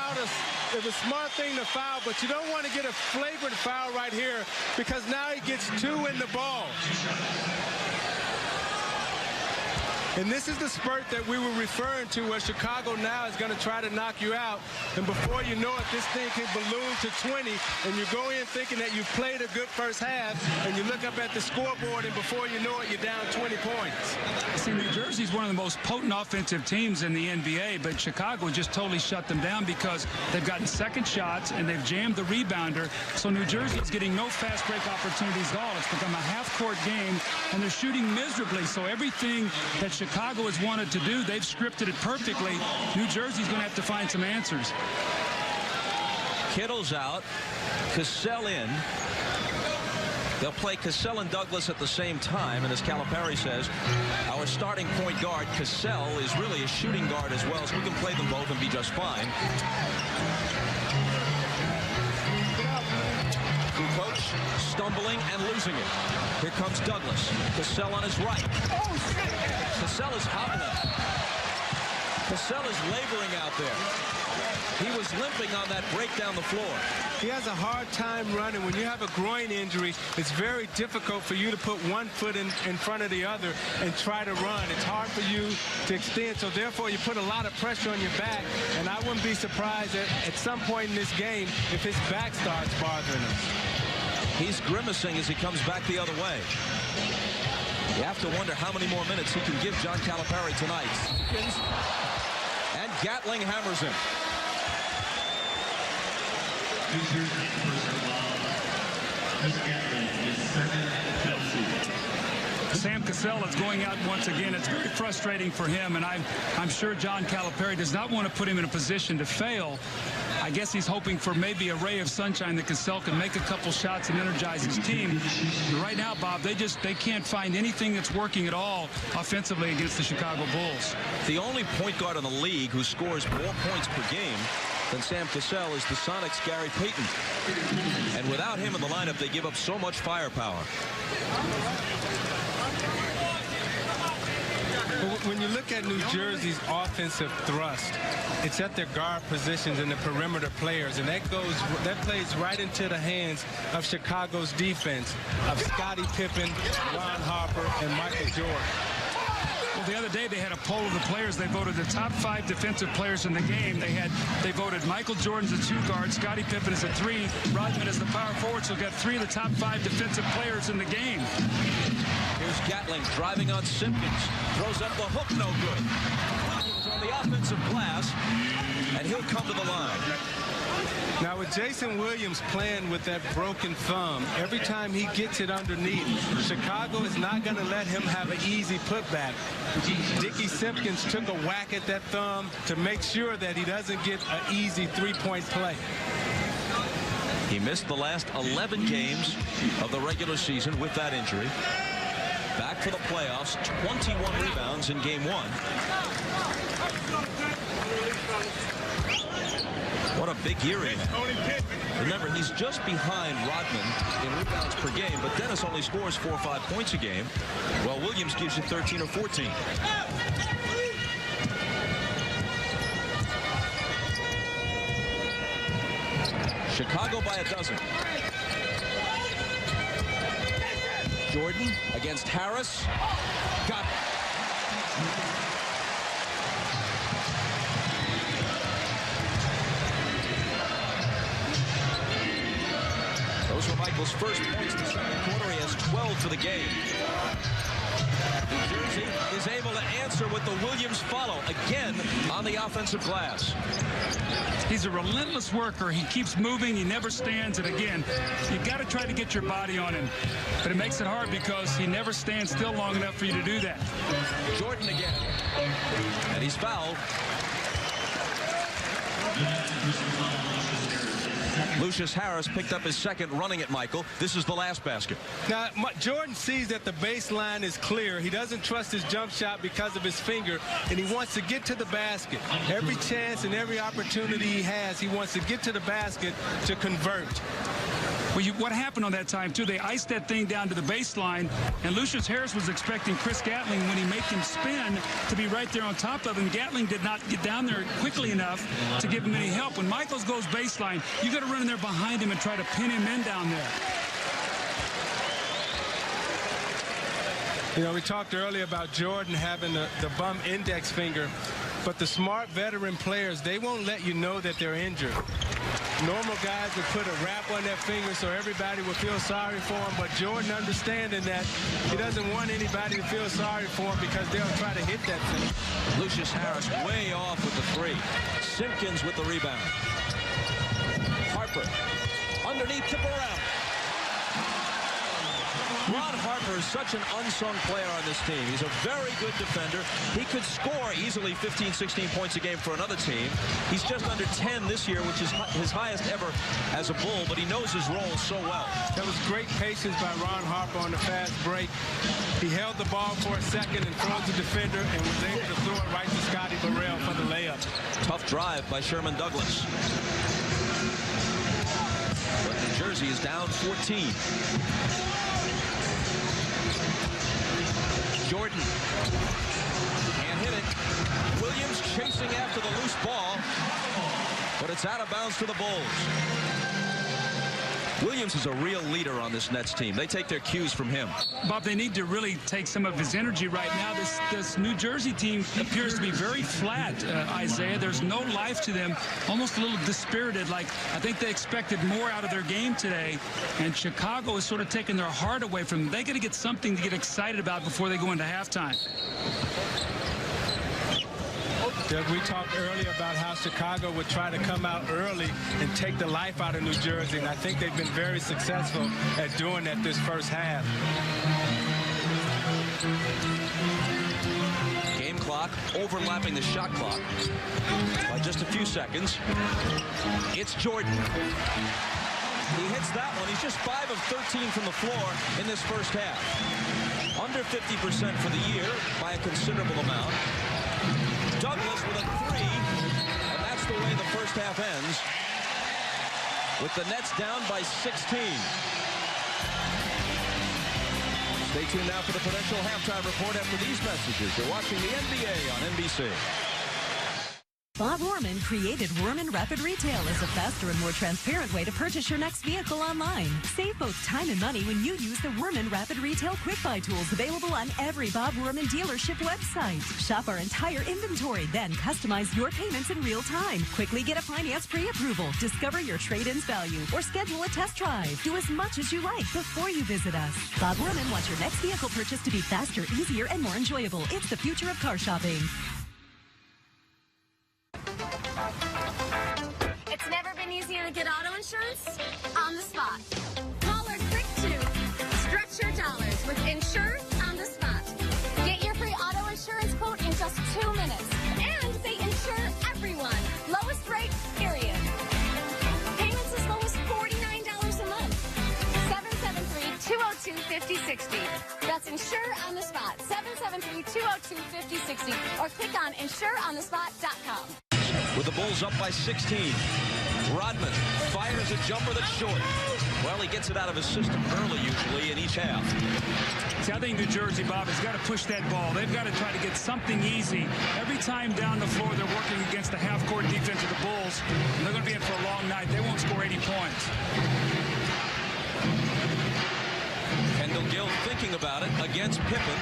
It was a smart thing to foul, but you don't want to get a flagrant foul right here because now he gets 2 in the ball. And this is the spurt that we were referring to, where Chicago now is going to try to knock you out. And before you know it, this thing can balloon to 20, and you go in thinking that you've played a good first half, and you look up at the scoreboard, and before you know it, you're down 20 points. See, New Jersey's one of the most potent offensive teams in the NBA, but Chicago just totally shut them down because they've gotten second shots, and they've jammed the rebounder. So New Jersey is getting no fast break opportunities at all. It's become a half-court game, and they're shooting miserably. So everything that Chicago has wanted to do, they've scripted it perfectly. New Jersey's going to have to find some answers. Kittles out, Cassell in. They'll play Cassell and Douglas at the same time, and as Calipari says, our starting point guard, Cassell, is really a shooting guard as well, so we can play them both and be just fine. Kukoč stumbling and losing it. Here comes Douglas. Cassell on his right. Cassell is hobbling. Cassell is laboring out there. He was limping on that break down the floor. He has a hard time running. When you have a groin injury, it's very difficult for you to put one foot in front of the other and try to run. It's hard for you to extend, so therefore you put a lot of pressure on your back, and I wouldn't be surprised at some point in this game if his back starts bothering him. He's grimacing as he comes back the other way. You have to wonder how many more minutes he can give John Calipari tonight. And Gatling hammers him. Sam Cassell is going out once again. It's very frustrating for him, and I'm sure John Calipari does not want to put him in a position to fail. I guess he's hoping for maybe a ray of sunshine that Cassell can make a couple shots and energize his team. But right now, Bob, they can't find anything that's working at all offensively against the Chicago Bulls. The only point guard in the league who scores more points per game than Sam Cassell is the Sonics' Gary Payton. And without him in the lineup, they give up so much firepower. When you look at New Jersey's offensive thrust, it's at their guard positions and the perimeter players, and that plays right into the hands of Chicago's defense of Scottie Pippen, Ron Harper, and Michael Jordan. Well, the other day they had a poll of the players. They voted the top 5 defensive players in the game. They voted Michael Jordan as a 2 guard, Scottie Pippen as a 3, Rodman as the power forward. So got 3 of the top 5 defensive players in the game. Here's Gatling driving on Simpkins. Throws up the hook, no good. Williams on the offensive glass, and he'll come to the line. Now, with Jayson Williams playing with that broken thumb, every time he gets it underneath, Chicago is not going to let him have an easy putback. Dickie Simpkins took a whack at that thumb to make sure that he doesn't get an easy three-point play. He missed the last 11 games of the regular season with that injury. Back for the playoffs, 21 rebounds in game 1. What a big year he had. Remember, he's just behind Rodman in rebounds per game, but Dennis only scores 4 or 5 points a game, while Williams gives you 13 or 14. Chicago by a dozen. Jordan against Harris. Got it. Those were Michael's first points in the second quarter. He has 12 for the game. New Jersey is able to answer with the Williams follow again on the offensive glass. He's a relentless worker. He keeps moving. He never stands. And again, you've got to try to get your body on him. But it makes it hard because he never stands still long enough for you to do that. Jordan again. And he's fouled. Lucius Harris picked up his second running at Michael. This is the last basket. Now, Jordan sees that the baseline is clear. He doesn't trust his jump shot because of his finger, and he wants to get to the basket. Every chance and every opportunity he has, he wants to get to the basket to convert. Well, what happened on that time, too, they iced that thing down to the baseline, and Lucius Harris was expecting Chris Gatling, when he made him spin, to be right there on top of him. Gatling did not get down there quickly enough to give him any help. When Michaels goes baseline, you got to run in there behind him and try to pin him in down there. You know, we talked earlier about Jordan having the bum index finger, but the smart veteran players, they won't let you know that they're injured. Normal guys would put a wrap on their finger so everybody would feel sorry for him, but Jordan understanding that he doesn't want anybody to feel sorry for him because they'll try to hit that thing. Lucius Harris way off with the three. Simpkins with the rebound. Harper underneath to Burrell. Ron Harper is such an unsung player on this team. He's a very good defender. He could score easily 15, 16 points a game for another team. He's just under 10 this year, which is his highest ever as a Bull, but he knows his role so well. That was great patience by Ron Harper on the fast break. He held the ball for a second and froze the defender and was able to throw it right to Scottie Burrell for the layup. Tough drive by Sherman Douglas. But New Jersey is down 14. Jordan can't hit it. Williams chasing after the loose ball, but it's out of bounds to the Bulls. Williams is a real leader on this Nets team. They take their cues from him. Bob, they need to really take some of his energy right now. This New Jersey team appears to be very flat, Isaiah. There's no life to them, almost a little dispirited. Like, I think they expected more out of their game today, and Chicago is sort of taking their heart away from them. They got to get something to get excited about before they go into halftime. We talked earlier about how Chicago would try to come out early and take the life out of New Jersey, and I think they've been very successful at doing that this first half. Game clock overlapping the shot clock by just a few seconds. It's Jordan. He hits that one. He's just 5 of 13 from the floor in this first half. Under 50% for the year by a considerable amount. Douglas with a three, and that's the way the first half ends, with the Nets down by 16. Stay tuned now for the Prudential Halftime Report after these messages. You're watching the NBA on NBC. Bob Worman created Worman Rapid Retail as a faster and more transparent way to purchase your next vehicle online. Save both time and money when you use the Worman Rapid Retail Quick Buy tools available on every Bob Worman dealership website. Shop our entire inventory, then customize your payments in real time. Quickly get a finance pre-approval, discover your trade-in's value, or schedule a test drive. Do as much as you like before you visit us. Bob Worman wants your next vehicle purchase to be faster, easier, and more enjoyable. It's the future of car shopping. It's never been easier to get auto insurance on the spot. Call our quick to stretch your dollars with Insure on the spot. Get your free auto insurance quote in just 2 minutes. And they insure everyone. Lowest rate, period. Payments as low as $49 a month. 773-202-5060. That's Insure on the spot. 773-202-5060. Or click on insureonthespot.com. With the Bulls up by 16. Rodman fires a jumper that's short. Well, he gets it out of his system early, usually, in each half. See, I think New Jersey, Bob, has got to push that ball. They've got to try to get something easy. Every time down the floor, they're working against the half-court defense of the Bulls. And they're going to be in for a long night. They won't score 80 points. Kendall Gill thinking about it against Pippen.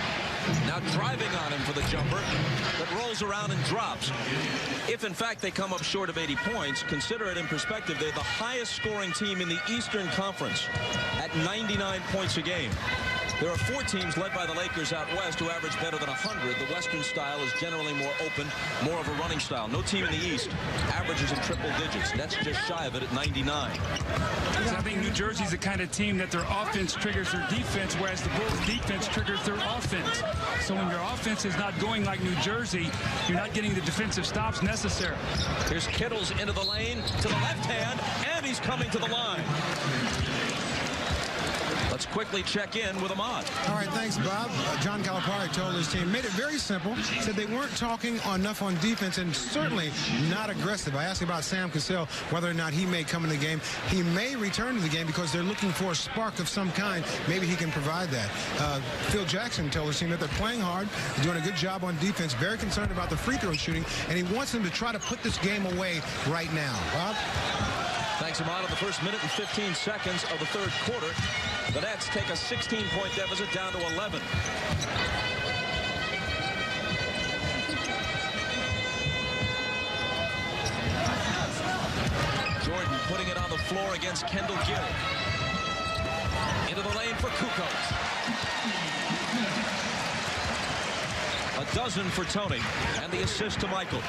Now driving on him for the jumper that rolls around and drops. If, in fact, they come up short of 80 points, consider it in perspective. They're the highest scoring team in the Eastern Conference at 99 points a game. There are 4 teams led by the Lakers out west who average better than 100. The Western style is generally more open, more of a running style. No team in the East averages in triple digits. That's just shy of it at 99. I think New Jersey's the kind of team that their offense triggers their defense, whereas the Bulls' defense triggers their offense. So when your offense is not going like New Jersey, you're not getting the defensive stops necessary. Here's Kittles into the lane to the left hand, and he's coming to the line. Let's quickly check in with Ahmad. All right, thanks, Bob. John Calipari told his team, made it very simple, said they weren't talking enough on defense and certainly not aggressive. I asked about Sam Cassell, whether or not he may come in the game. He may return to the game because they're looking for a spark of some kind. Maybe he can provide that. Phil Jackson told his team that they're playing hard, they're doing a good job on defense, very concerned about the free throw shooting, and he wants them to try to put this game away right now. Bob? Thanks him out in the first minute and 15 seconds of the third quarter. The Nets take a 16-point deficit down to 11. Jordan putting it on the floor against Kendall Gill. Into the lane for Kukoč. A dozen for Toni, and the assist to Michael.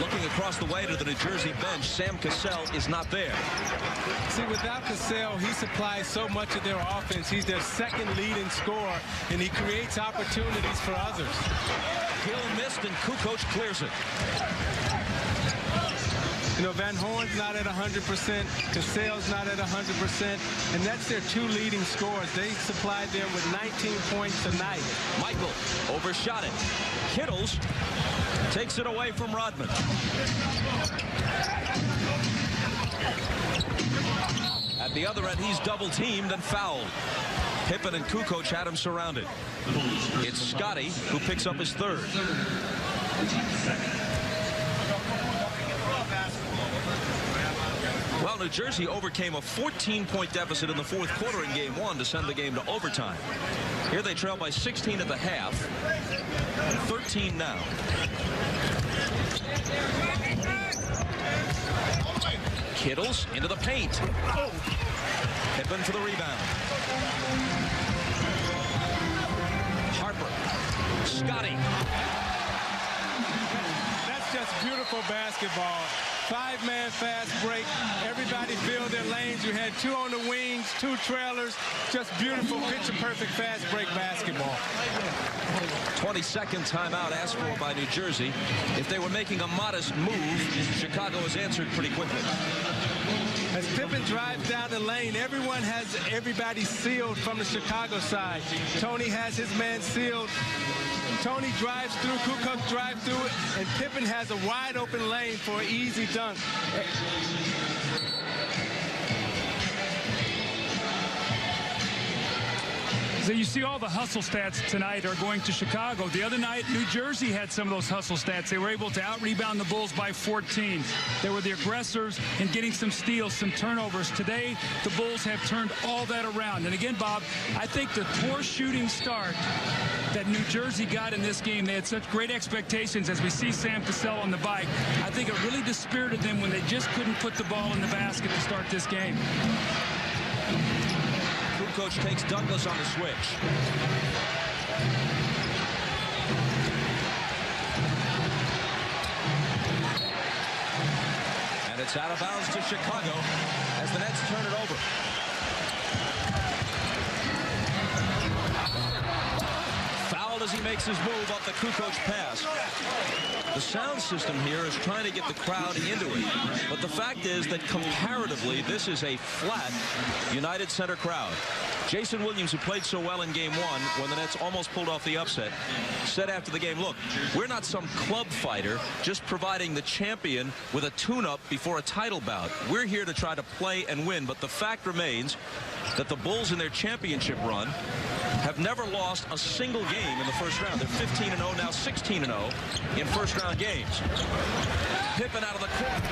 Looking across the way to the New Jersey bench, Sam Cassell is not there. See, without Cassell, he supplies so much of their offense. He's their second leading scorer, and he creates opportunities for others. Gill missed, and Kukoč clears it. You know, Van Horn's not at 100%. Cassell's not at 100%. And that's their two leading scorers. They supplied them with 19 points tonight. Michael overshot it. Kittles takes it away from Rodman. At the other end, he's double-teamed and fouled. Pippen and Kukoč had him surrounded. It's Scottie who picks up his third. Well, New Jersey overcame a 14-point deficit in the fourth quarter in game one to send the game to overtime. Here they trail by 16 at the half, 13 now. Kittles into the paint. Pippen for the rebound. Harper. Scottie. That's just beautiful basketball. Five-man fast break. Everybody filled their lanes. You had two on the wings, two trailers. Just beautiful, picture-perfect fast break basketball. 22nd timeout asked for by New Jersey. If they were making a modest move, Chicago has answered pretty quickly. As Pippen drives down the lane, everyone has everybody sealed from the Chicago side. Toni has his man sealed. Toni drives through, Kukoč drives through it, and Pippen has a wide open lane for an easy dunk. So you see all the hustle stats tonight are going to Chicago. The other night, New Jersey had some of those hustle stats. They were able to out-rebound the Bulls by 14. They were the aggressors in getting some steals, some turnovers. Today, the Bulls have turned all that around. And again, Bob, I think the poor shooting start that New Jersey got in this game, they had such great expectations as we see Sam Cassell on the bike. I think it really dispirited them when they just couldn't put the ball in the basket to start this game. Kukoč takes Douglas on the switch. And it's out of bounds to Chicago as the Nets turn it over. Fouled as he makes his move off the Kukoč pass. The sound system here is trying to get the crowd into it. But the fact is that comparatively, this is a flat United Center crowd. Jayson Williams, who played so well in game one when the Nets almost pulled off the upset, said after the game, look, we're not some club fighter just providing the champion with a tune-up before a title bout. We're here to try to play and win. But the fact remains that the Bulls in their championship run have never lost a single game in the first round. They're 15-0, now 16-0 in first-round games. Pippen out of the corner.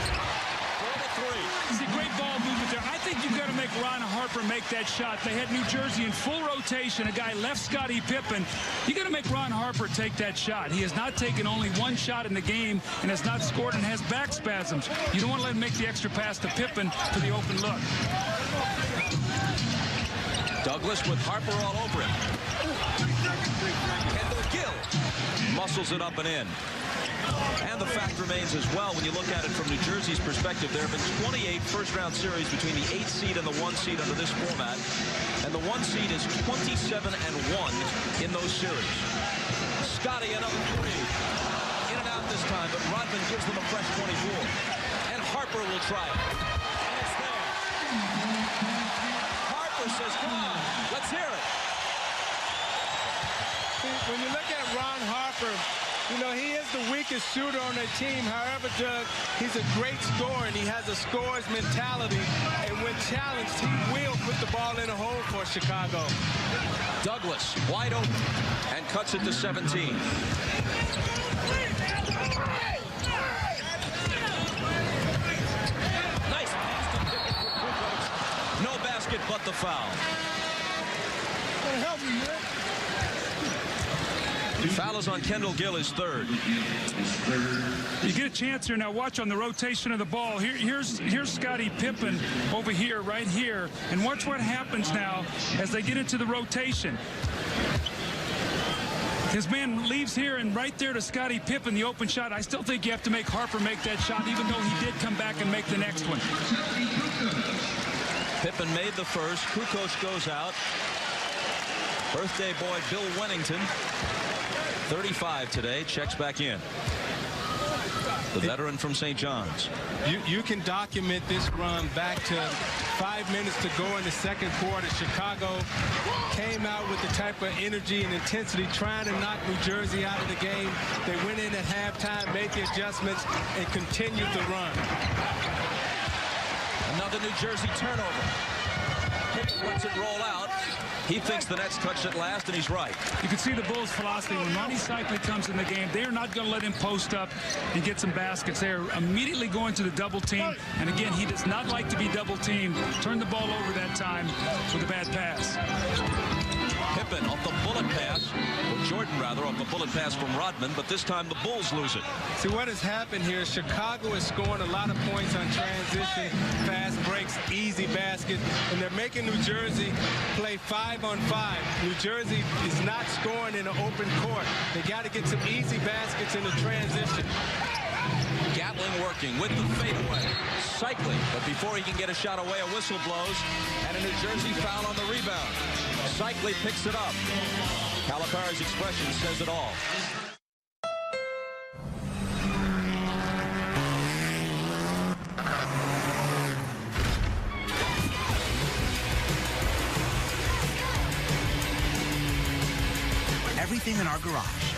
It's a great ball movement there. I think you've got to make Ron Harper make that shot. They had New Jersey in full rotation. A guy left Scottie Pippen. You got to make Ron Harper take that shot. He has not taken only one shot in the game and has not scored and has back spasms. You don't want to let him make the extra pass to Pippen for the open look. Douglas with Harper all over him. Kendall Gill muscles it up and in. And the fact remains as well, when you look at it from New Jersey's perspective, there have been 28 first-round series between the 8th seed and the 1 seed under this format. And the 1 seed is 27-1 in those series. Scottie, another three. In and out this time, but Rodman gives them a fresh 24. And Harper will try it. And it's there. Harper says, come on, let's hear it. When you look at Ron Harper, you know, he is the weakest shooter on their team. However, Doug, he's a great scorer, and he has a scorer's mentality. And when challenged, he will put the ball in a hole for Chicago. Douglas, wide open, and cuts it to 17. foul. Foul is on Kendall Gill, his third. You get a chance here now. Watch on the rotation of the ball. Here's Scottie Pippen over here, right here, and watch what happens now as they get into the rotation. His man leaves here and right there to Scottie Pippen, the open shot. I still think you have to make Harper make that shot, even though he did come back and make the next one. Pippen made the first. Kukoč goes out. Birthday boy Bill Wennington, 35 today, checks back in. The veteran from St. John's. You can document this run back to 5 minutes to go in the second quarter. Chicago came out with the type of energy and intensity trying to knock New Jersey out of the game. They went in at halftime, made the adjustments, and continued the run. Another New Jersey turnover. Pippen lets it roll out. He thinks the Nets touched it last, and he's right. You can see the Bulls' philosophy. When Ronnie Cycli comes in the game, they are not going to let him post up and get some baskets. They are immediately going to the double team. And again, he does not like to be double teamed. Turned the ball over that time with a bad pass. Pippen off the bullet pass, or Jordan rather, off the bullet pass from Rodman, but this time the Bulls lose it. See, what has happened here is Chicago is scoring a lot of points on transition, fast breaks, easy baskets, and they're making New Jersey play 5-on-5. New Jersey is not scoring in an open court. They got to get some easy baskets in the transition. Gatling working with the fadeaway. Cycling, but before he can get a shot away, a whistle blows, and a New Jersey foul on the rebound. Cycli picks it up. Calipari's expression says it all. Everything in our garage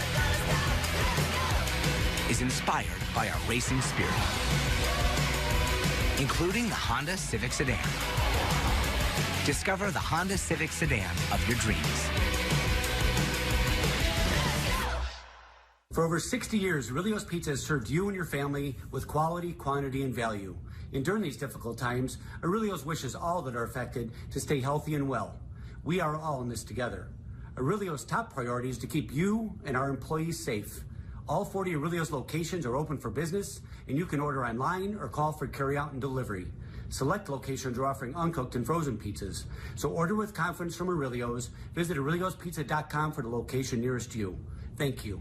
is inspired by our racing spirit, including the Honda Civic Sedan. Discover the Honda Civic Sedan of your dreams. For over 60 years, Aurelio's Pizza has served you and your family with quality, quantity, and value. And during these difficult times, Aurelio's wishes all that are affected to stay healthy and well. We are all in this together. Aurelio's top priority is to keep you and our employees safe. All 40 Aurelio's locations are open for business, and you can order online or call for carryout and delivery. Select locations are offering uncooked and frozen pizzas. So order with confidence from Aurelio's. Visit AureliosPizza.com for the location nearest you. Thank you.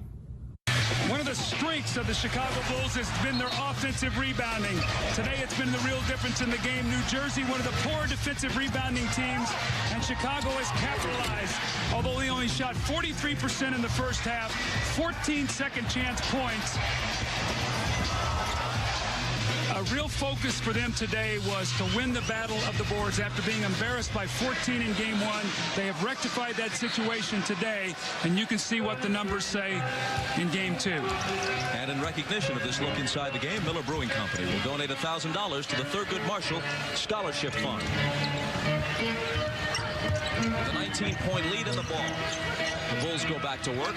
One of the strengths of the Chicago Bulls has been their offensive rebounding. Today it's been the real difference in the game. New Jersey, one of the poor defensive rebounding teams, and Chicago has capitalized. Although they only shot 43% in the first half, 14 second chance points. A real focus for them today was to win the battle of the boards after being embarrassed by 14 in game one. They have rectified that situation today, and you can see what the numbers say in game two. And in recognition of this look inside the game, Miller Brewing Company will donate $1,000 to the Thurgood Marshall Scholarship Fund. With a 19-point lead in the ball, the Bulls go back to work.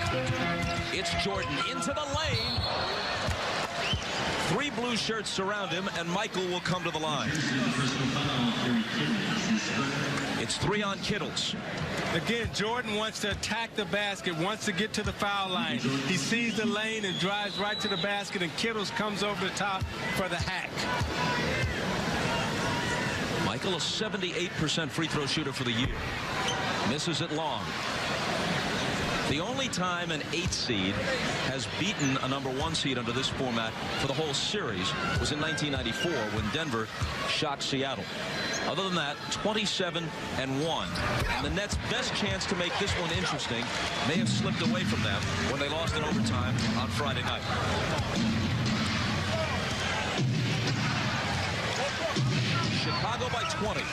It's Jordan into the lane. 3 blue shirts surround him, and Michael will come to the line. It's 3 on Kittles. Again, Jordan wants to attack the basket, wants to get to the foul line. He sees the lane and drives right to the basket, and Kittles comes over the top for the hack. Michael, a 78% free throw shooter for the year. Misses it long. The only time an 8 seed has beaten a number 1 seed under this format for the whole series was in 1994 when Denver shocked Seattle. Other than that, 27-1. And the Nets' best chance to make this one interesting may have slipped away from them when they lost in overtime on Friday night. Chicago by 20.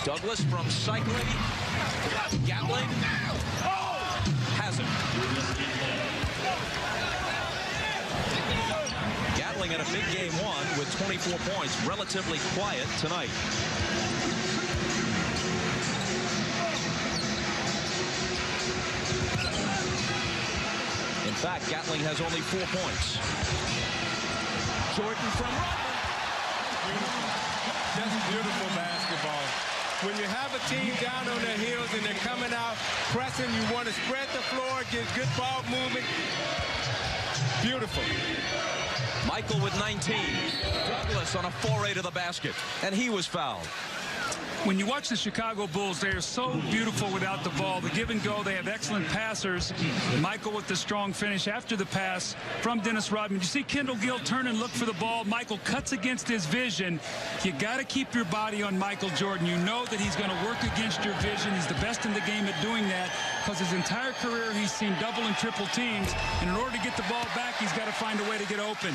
Douglas from Cycli. Gatling. Has it. Gatling in a big game one with 24 points. Relatively quiet tonight. In fact, Gatling has only 4 points. Jordan from Rodman. That's beautiful basketball. When you have a team down on their heels and they're coming out, pressing, you want to spread the floor, get good ball movement. Beautiful. Michael with 19. Douglas on a foray to the basket, and he was fouled. When you watch the Chicago Bulls, they are so beautiful without the ball. The give and go, they have excellent passers. Michael with the strong finish after the pass from Dennis Rodman. You see Kendall Gill turn and look for the ball. Michael cuts against his vision. You got to keep your body on Michael Jordan. You know that he's going to work against your vision. He's the best in the game at doing that because his entire career he's seen double and triple teams. And in order to get the ball back, he's got to find a way to get open.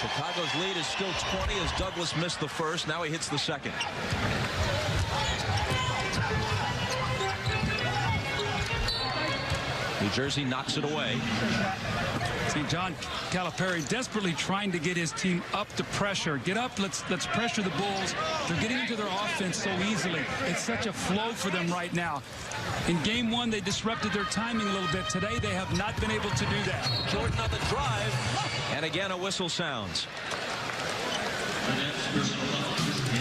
Chicago's lead is still 20 as Douglas missed the first. Now he hits the second. New Jersey knocks it away. See John Calipari desperately trying to get his team up to pressure. Get up, let's pressure the Bulls. They're getting into their offense so easily. It's such a flow for them right now. In game one, they disrupted their timing a little bit. Today, they have not been able to do that. Jordan on the drive, and again a whistle sounds.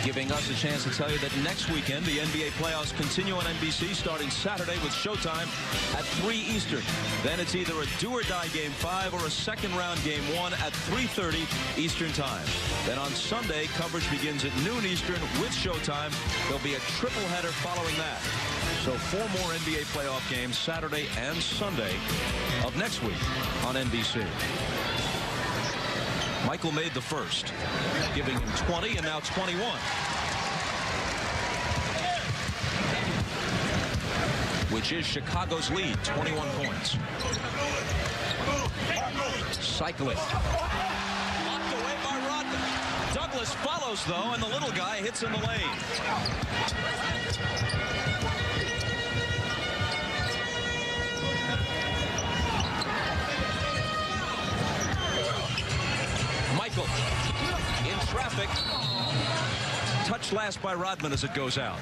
Giving us a chance to tell you that next weekend the NBA playoffs continue on NBC starting Saturday with showtime at 3 Eastern. Then it's either a do-or-die Game 5 or a second-round Game 1 at 3:30 Eastern Time. Then on Sunday, coverage begins at noon Eastern with showtime. There'll be a triple header following that. So 4 more NBA playoff games Saturday and Sunday of next week on NBC. Michael made the first, giving him 20 and now 21. Which is Chicago's lead, 21 points. Cycling. Locked away by Rodman. Douglas follows, though, and the little guy hits in the lane. Michael in traffic. Touched last by Rodman as it goes out.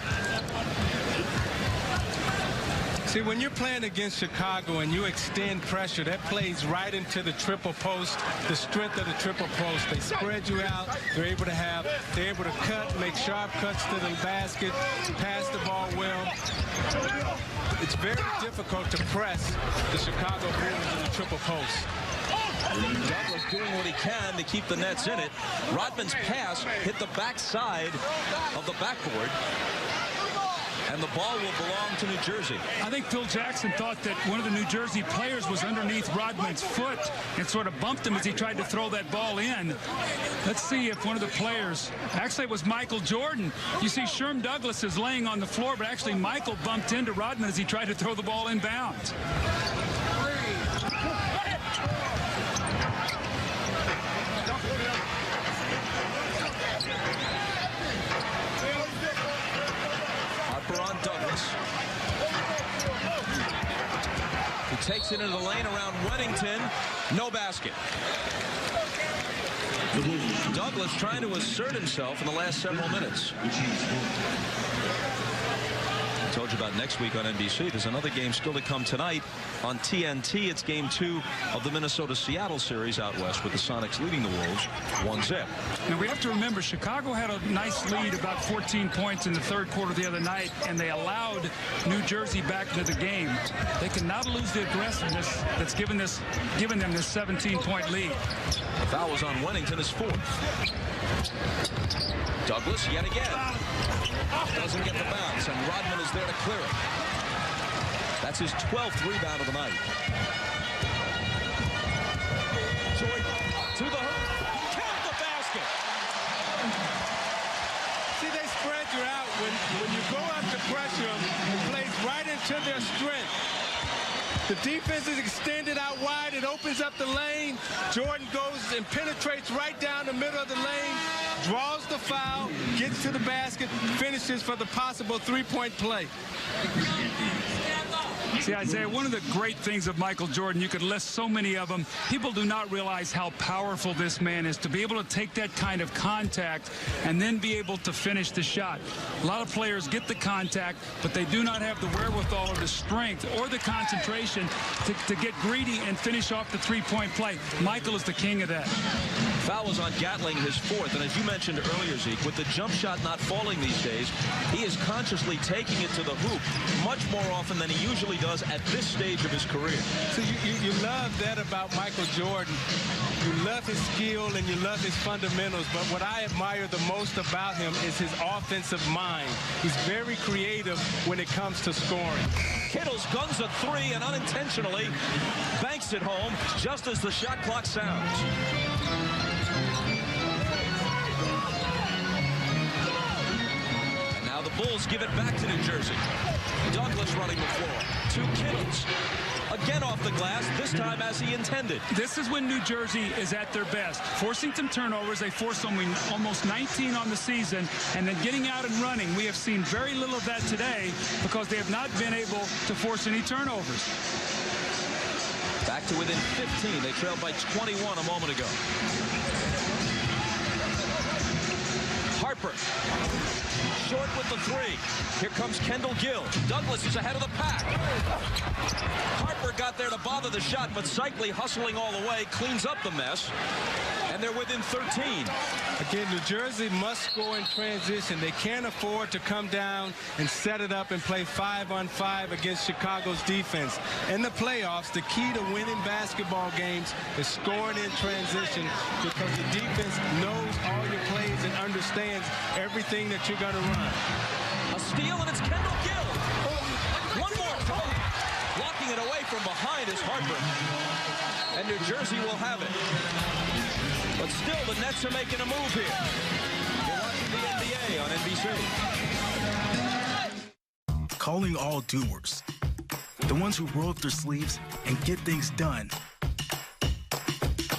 See, when you're playing against Chicago and you extend pressure, that plays right into the triple post, the strength of the triple post. They spread you out. They're able to cut, make sharp cuts to the basket, pass the ball well. It's very difficult to press the Chicago Bulls in the triple post. Douglas doing what he can to keep the Nets in it. Rodman's pass hit the backside of the backboard, and the ball will belong to New Jersey. I think Phil Jackson thought that one of the New Jersey players was underneath Rodman's foot and sort of bumped him as he tried to throw that ball in. Let's see if one of the players, actually it was Michael Jordan. You see Sherm Douglas is laying on the floor, but actually Michael bumped into Rodman as he tried to throw the ball inbounds. On Douglas. He takes it into the lane around Weddington. No basket. Douglas trying to assert himself in the last several minutes. I told you about next week on NBC. There's another game still to come tonight on TNT. It's game 2 of the Minnesota-Seattle series out west with the Sonics leading the Wolves 1-0. Now we have to remember Chicago had a nice lead, about 14 points in the third quarter the other night, and they allowed New Jersey back into the game. They cannot lose the aggressiveness that's given them this 17-point lead. The foul was on Weddington, his 4th. Douglas yet again doesn't get the bounce, and Rodman is there to clear it. That's his 12th rebound of the night. Jordan to the hoop. Count the basket. See, they spread you out. When you go up to pressure them, it plays right into their strength. The defense is extended out wide. It opens up the lane. Jordan goes and penetrates right down the middle of the lane, draws the foul, gets to the basket, finishes for the possible 3-point play. See, Isaiah, one of the great things of Michael Jordan, you could list so many of them. People do not realize how powerful this man is to be able to take that kind of contact and then be able to finish the shot. A lot of players get the contact, but they do not have the wherewithal or the strength or the concentration to get greedy and finish off the three-point play. Michael is the king of that. Foul was on Gatling, his fourth, and as you mentioned earlier, Zeke, with the jump shot not falling these days, he is consciously taking it to the hoop much more often than he usually does at this stage of his career. So you love that about Michael Jordan. You love his skill and you love his fundamentals, but what I admire the most about him is his offensive mind. He's very creative when it comes to scoring. Kittles guns a three and unintentionally banks it home just as the shot clock sounds. And now the Bulls give it back to New Jersey. Douglas running the floor to Kittles. Again off the glass, this time as he intended. This is when New Jersey is at their best. Forcing some turnovers. They forced almost 19 on the season, and then getting out and running. We have seen very little of that today because they have not been able to force any turnovers. Back to within 15. They trailed by 21 a moment ago. Harper. Short with the three. Here comes Kendall Gill. Douglas is ahead of the pack. Harper got there to bother the shot, but Cycli hustling all the way cleans up the mess. And they're within 13. Again, New Jersey must score in transition. They can't afford to come down and set it up and play 5-on-5 against Chicago's defense. In the playoffs, the key to winning basketball games is scoring in transition because the defense knows all your plays and understands everything that you're going to run. A steal, and it's Kendall Gill. One more time. Blocking it away from behind is Harper. And New Jersey will have it. But still, the Nets are making a move here. You're watching the NBA on NBC. Calling all doers. The ones who roll up their sleeves and get things done.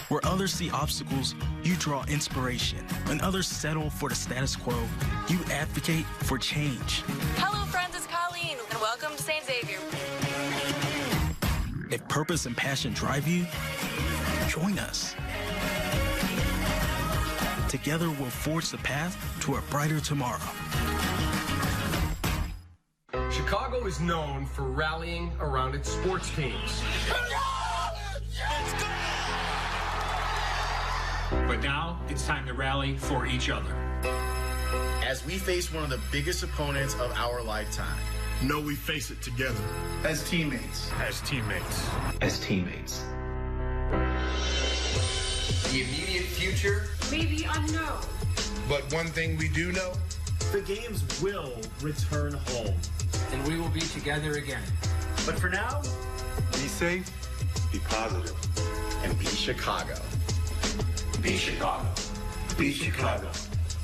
Where others see obstacles, you draw inspiration. When others settle for the status quo, you advocate for change. Hello, friends, it's Colleen, and welcome to St. Xavier. If purpose and passion drive you, join us. Together, we'll forge the path to a brighter tomorrow. Chicago is known for rallying around its sports teams. But now it's time to rally for each other. As we face one of the biggest opponents of our lifetime. No, we face it together. As teammates. As teammates. As teammates. The immediate future may be unknown. But one thing we do know, the games will return home. And we will be together again. But for now, be safe, be positive, and be Chicago. Be Chicago. Be Chicago.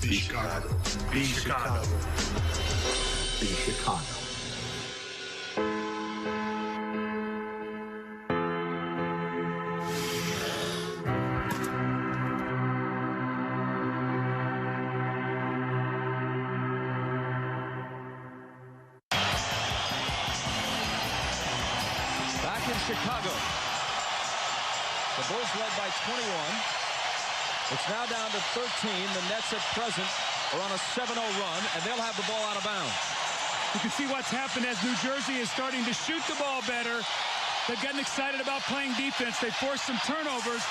Be Chicago. Be Chicago. Be Chicago. Chicago. The Bulls led by 21. It's now down to 13. The Nets at present are on a 7-0 run, and they'll have the ball out of bounds. You can see what's happened as New Jersey is starting to shoot the ball better. They're getting excited about playing defense. They forced some turnovers.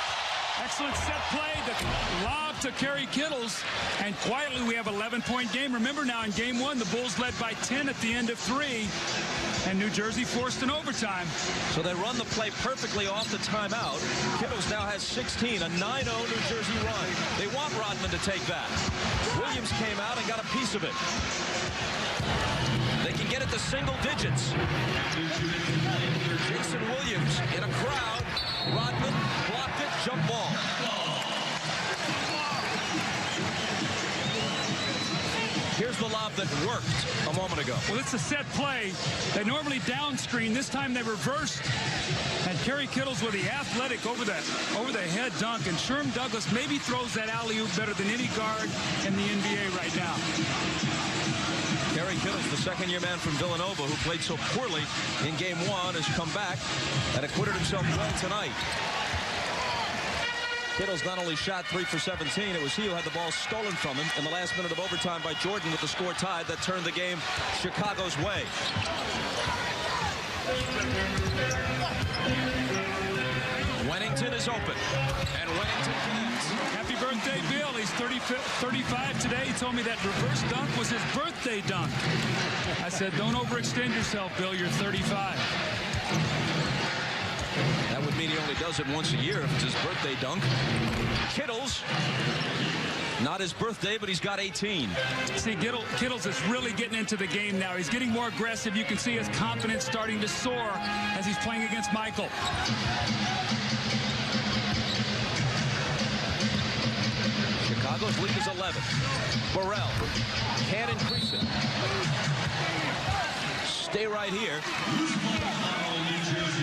Excellent set play. The lob to Kerry Kittles. And quietly, we have an 11-point game. Remember now, in game one, the Bulls led by 10 at the end of 3. And New Jersey forced an overtime. So they run the play perfectly off the timeout. Kittles now has 16, a 9-0 New Jersey run. They want Rodman to take that. Williams came out and got a piece of it. They can get it to single digits. Jayson Williams in a crowd. Rodman blocked it, jump ball. Here's the lob that worked a moment ago. Well, it's a set play. They normally down screen. This time they reversed. And Kerry Kittles with the athletic over the head dunk. And Sherm Douglas maybe throws that alley-oop better than any guard in the NBA right now. Kerry Kittles, the second-year man from Villanova, who played so poorly in Game 1, has come back and acquitted himself well tonight. Kittles not only shot 3 for 17, it was he who had the ball stolen from him in the last minute of overtime by Jordan with the score tied that turned the game Chicago's way. Wennington is open, and Wennington connects. Happy birthday, Bill. He's 35 today. He told me that reverse dunk was his birthday dunk. I said, don't overextend yourself, Bill. You're 35. That would mean he only does it once a year if it's his birthday dunk. Kittles, not his birthday, but he's got 18. See, Kittles is really getting into the game now. He's getting more aggressive. You can see his confidence starting to soar as he's playing against Michael. Chicago's lead is 11. Burrell can't increase it. Stay right here.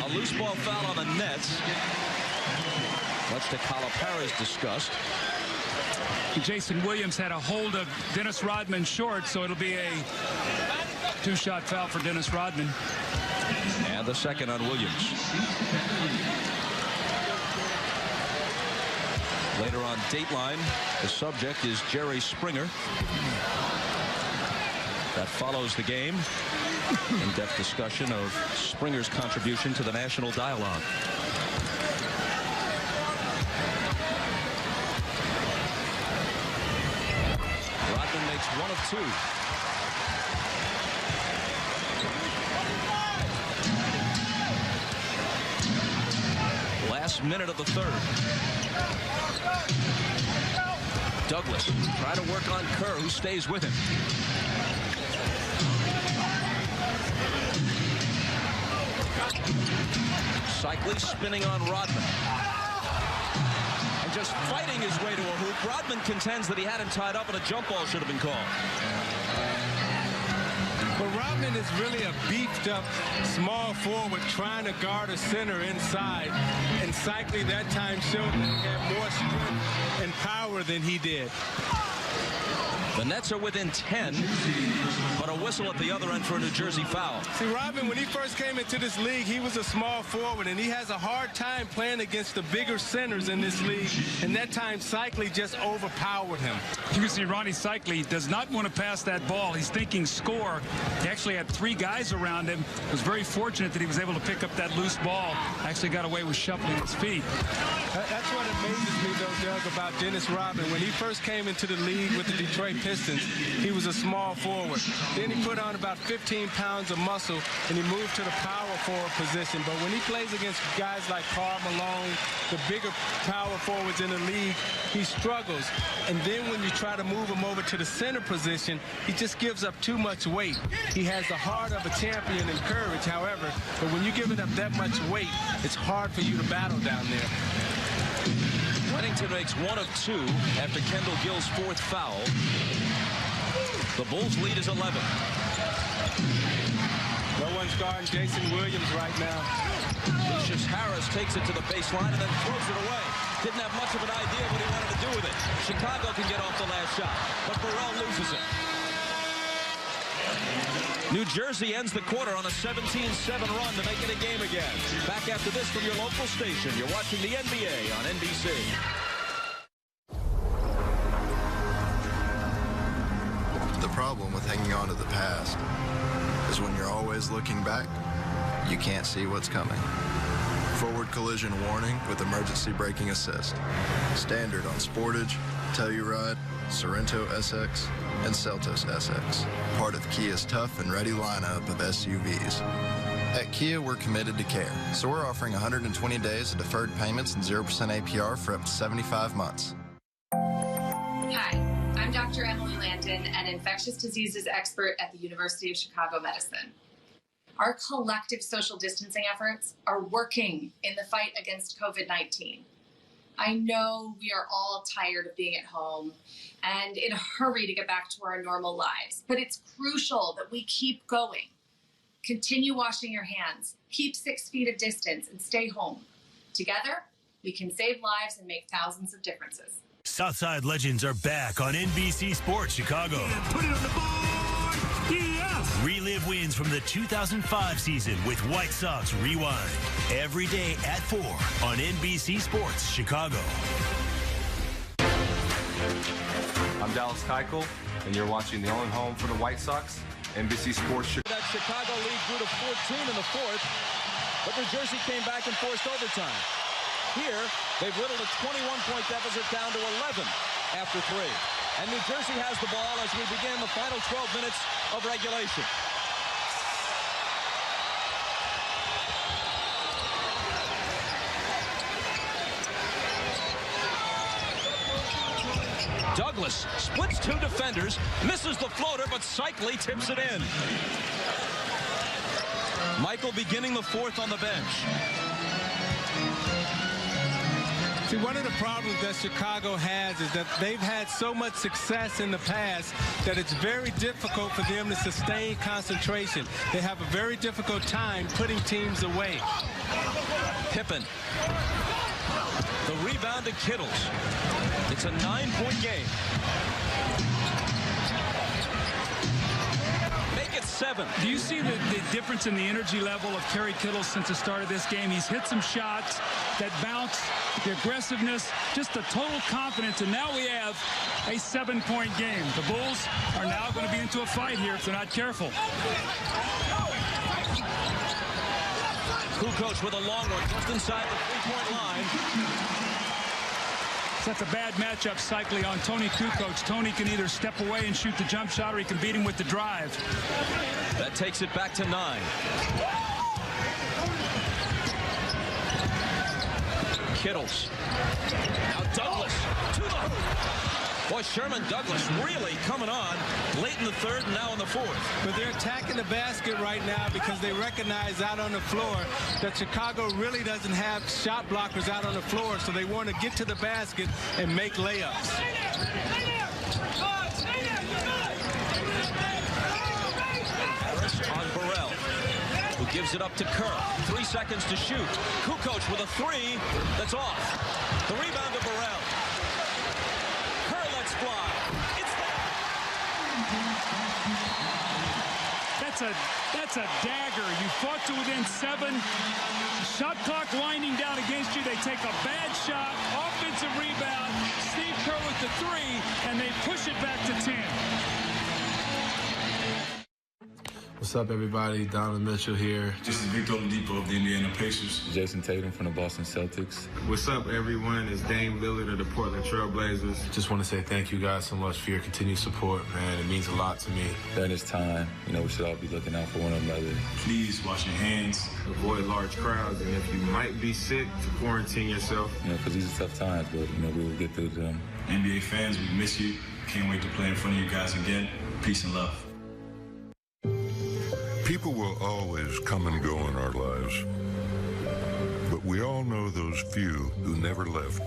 A loose ball foul on the Nets. Much to Calipari's disgust. Jayson Williams had a hold of Dennis Rodman short, so it'll be a two-shot foul for Dennis Rodman. And the second on Williams. Later on Dateline, the subject is Jerry Springer. That follows the game. In-depth discussion of Springer's contribution to the national dialogue. Rodman makes 1 of 2. Last minute of the third. Douglas trying to work on Kerr, who stays with him. Cycling spinning on Rodman. And just fighting his way to a hoop. Rodman contends that he had him tied up and a jump ball should have been called. But Rodman is really a beefed-up small forward trying to guard a center inside. And Cycling that time showed that he had more strength and power than he did. The Nets are within 10, but a whistle at the other end for a New Jersey foul. See, Rodman, when he first came into this league, he was a small forward, and he has a hard time playing against the bigger centers in this league. And that time, Cycling just overpowered him. You can see Ronnie Cycling does not want to pass that ball. He's thinking score. He actually had 3 guys around him. Was very fortunate that he was able to pick up that loose ball. Actually got away with shuffling his feet. That's what amazes me, though, Doug, about Dennis Rodman. When he first came into the league with the Detroit Pistons, he was a small forward. Then he put on about 15 pounds of muscle, and he moved to the power forward position. But when he plays against guys like Karl Malone, the bigger power forwards in the league, he struggles. And then when you try to move him over to the center position, he just gives up too much weight. He has the heart of a champion and courage, however, but when you're giving up that much weight, it's hard for you to battle down there. Wennington makes 1 of 2 after Kendall Gill's 4th foul. The Bulls' lead is 11. No one's guarding Jayson Williams right now. Lucius Harris takes it to the baseline and then throws it away. Didn't have much of an idea what he wanted to do with it. Chicago can get off the last shot, but Burrell loses it. New Jersey ends the quarter on a 17-7 run to make it a game again. Back after this from your local station. You're watching the NBA on NBC. The problem with hanging on to the past is when you're always looking back, you can't see what's coming. Forward collision warning with emergency braking assist. Standard on Sportage, Telluride, Sorento SX, and Seltos SX. Part of Kia's tough and ready lineup of SUVs. At Kia, we're committed to care, so we're offering 120 days of deferred payments and 0% APR for up to 75 months. Hi, I'm Dr. Emily Landon, an infectious diseases expert at the University of Chicago Medicine. Our collective social distancing efforts are working in the fight against COVID-19. I know we are all tired of being at home and in a hurry to get back to our normal lives, but it's crucial that we keep going. Continue washing your hands, keep 6 feet of distance, and stay home. Together, we can save lives and make thousands of differences. Southside Legends are back on NBC Sports Chicago. Put it on the board! Relive wins from the 2005 season with White Sox Rewind. Every day at 4 on NBC Sports Chicago. I'm Dallas Keuchel, and you're watching the only home for the White Sox, NBC Sports Chicago. That Chicago lead grew to 14 in the fourth, but New Jersey came back and forced overtime. Here, they've whittled a 21-point deficit down to 11 after 3. And New Jersey has the ball as we begin the final 12 minutes of regulation. Douglas splits 2 defenders, misses the floater, but Cycli tips it in. Michael beginning the fourth on the bench. See, one of the problems that Chicago has is that they've had so much success in the past that it's very difficult for them to sustain concentration. They have a very difficult time putting teams away. Pippen. The rebound to Kittles. It's a 9-point game. Make it 7. Do you see the difference in the energy level of Kerry Kittles since the start of this game? He's hit some shots that bounce, the aggressiveness, just the total confidence, and now we have a 7-point game. The Bulls are now going to be into a fight here if they're not careful. Kukoč with a long one just inside the 3-point line. That's a bad matchup, Cycli, on Toni Kukoč. Toni can either step away and shoot the jump shot, or he can beat him with the drive. That takes it back to 9. Kittles. Now Douglas to the hoop. Boy, Sherman Douglas really coming on late in the third and now in the fourth. But they're attacking the basket right now because they recognize out on the floor that Chicago really doesn't have shot blockers out on the floor, so they want to get to the basket and make layups. On Burrell, who gives it up to Kerr. 3 seconds to shoot. Kukoč with a 3 that's off. The rebound to Burrell. Kerr lets fly. It's there. That's a dagger. You fought to within 7. Shot clock winding down against you. They take a bad shot. Offensive rebound. Steve Kerr with the 3, and they push it back to 10. What's up, everybody? Donovan Mitchell here. This is Victor Oladipo of the Indiana Pacers. Jason Tatum from the Boston Celtics. What's up, everyone? It's Dame Lillard of the Portland Trail Blazers. Just want to say thank you guys so much for your continued support, man. It means a lot to me. During this time, we should all be looking out for one another. Please wash your hands. Avoid large crowds, and if you might be sick, to quarantine yourself. Because these are tough times, but, we will get through them. NBA fans, we miss you. Can't wait to play in front of you guys again. Peace and love. People will always come and go in our lives, but we all know those few who never left,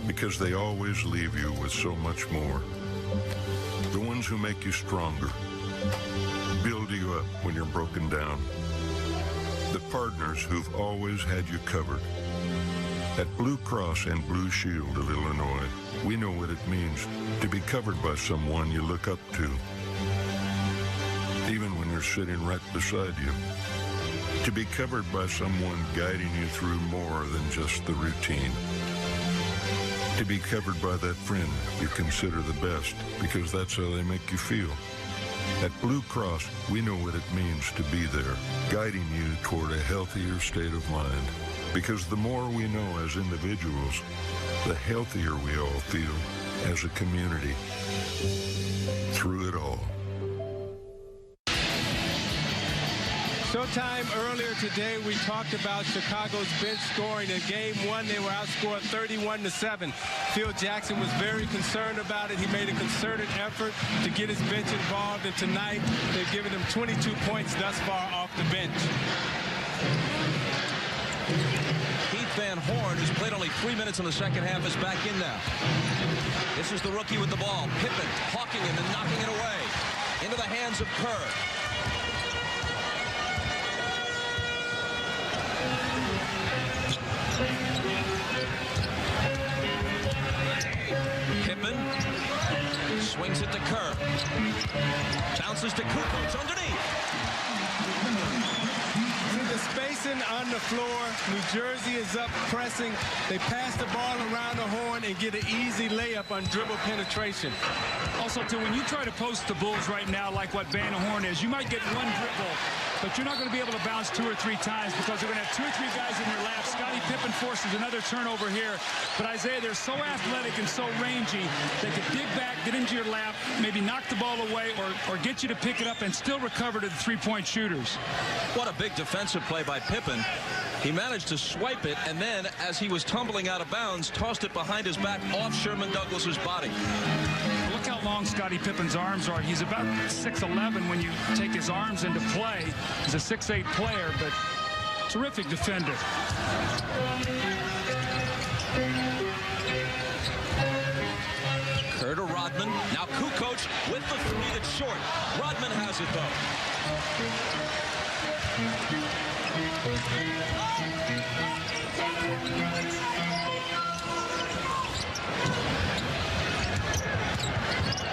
because they always leave you with so much more. The ones who make you stronger, build you up when you're broken down. The partners who've always had you covered. At Blue Cross and Blue Shield of Illinois, we know what it means to be covered by someone you look up to. Even when you're sitting right beside you. To be covered by someone guiding you through more than just the routine. To be covered by that friend you consider the best because that's how they make you feel. At Blue Cross, we know what it means to be there, guiding you toward a healthier state of mind. Because the more we know as individuals, the healthier we all feel as a community. Through it all. Showtime earlier today, we talked about Chicago's bench scoring. In Game 1, they were outscored 31-7. Phil Jackson was very concerned about it. He made a concerted effort to get his bench involved, and tonight they've given him 22 points thus far off the bench. Keith Van Horn, who's played only 3 minutes in the second half, is back in now. This is the rookie with the ball. Pippen hawking it and knocking it away. Into the hands of Kerr. Pippen Swings it to Kerr. Bounces to Kukoč underneath. The spacing on the floor. New Jersey is up pressing. They pass the ball around the horn and get an easy layup on dribble penetration. Also, too, when you try to post the Bulls right now, like what Van Horn is, you might get one dribble, but you're not going to be able to bounce 2 or 3 times because they're going to have 2 or 3 guys in your lap. Scottie Pippen forces another turnover here. But Isaiah, they're so athletic and so rangy, they could dig back, get into your lap, maybe knock the ball away or get you to pick it up and still recover to the 3-point shooters. What a big defensive play by Pippen. He managed to swipe it, and then, as he was tumbling out of bounds, tossed it behind his back off Sherman Douglas's body. Look how long Scottie Pippen's arms are. He's about 6'11" when you take his arms into play. He's a 6'8" player, but terrific defender. Kerr to Rodman. Now Kukoč with the 3 that's short. Rodman has it, though.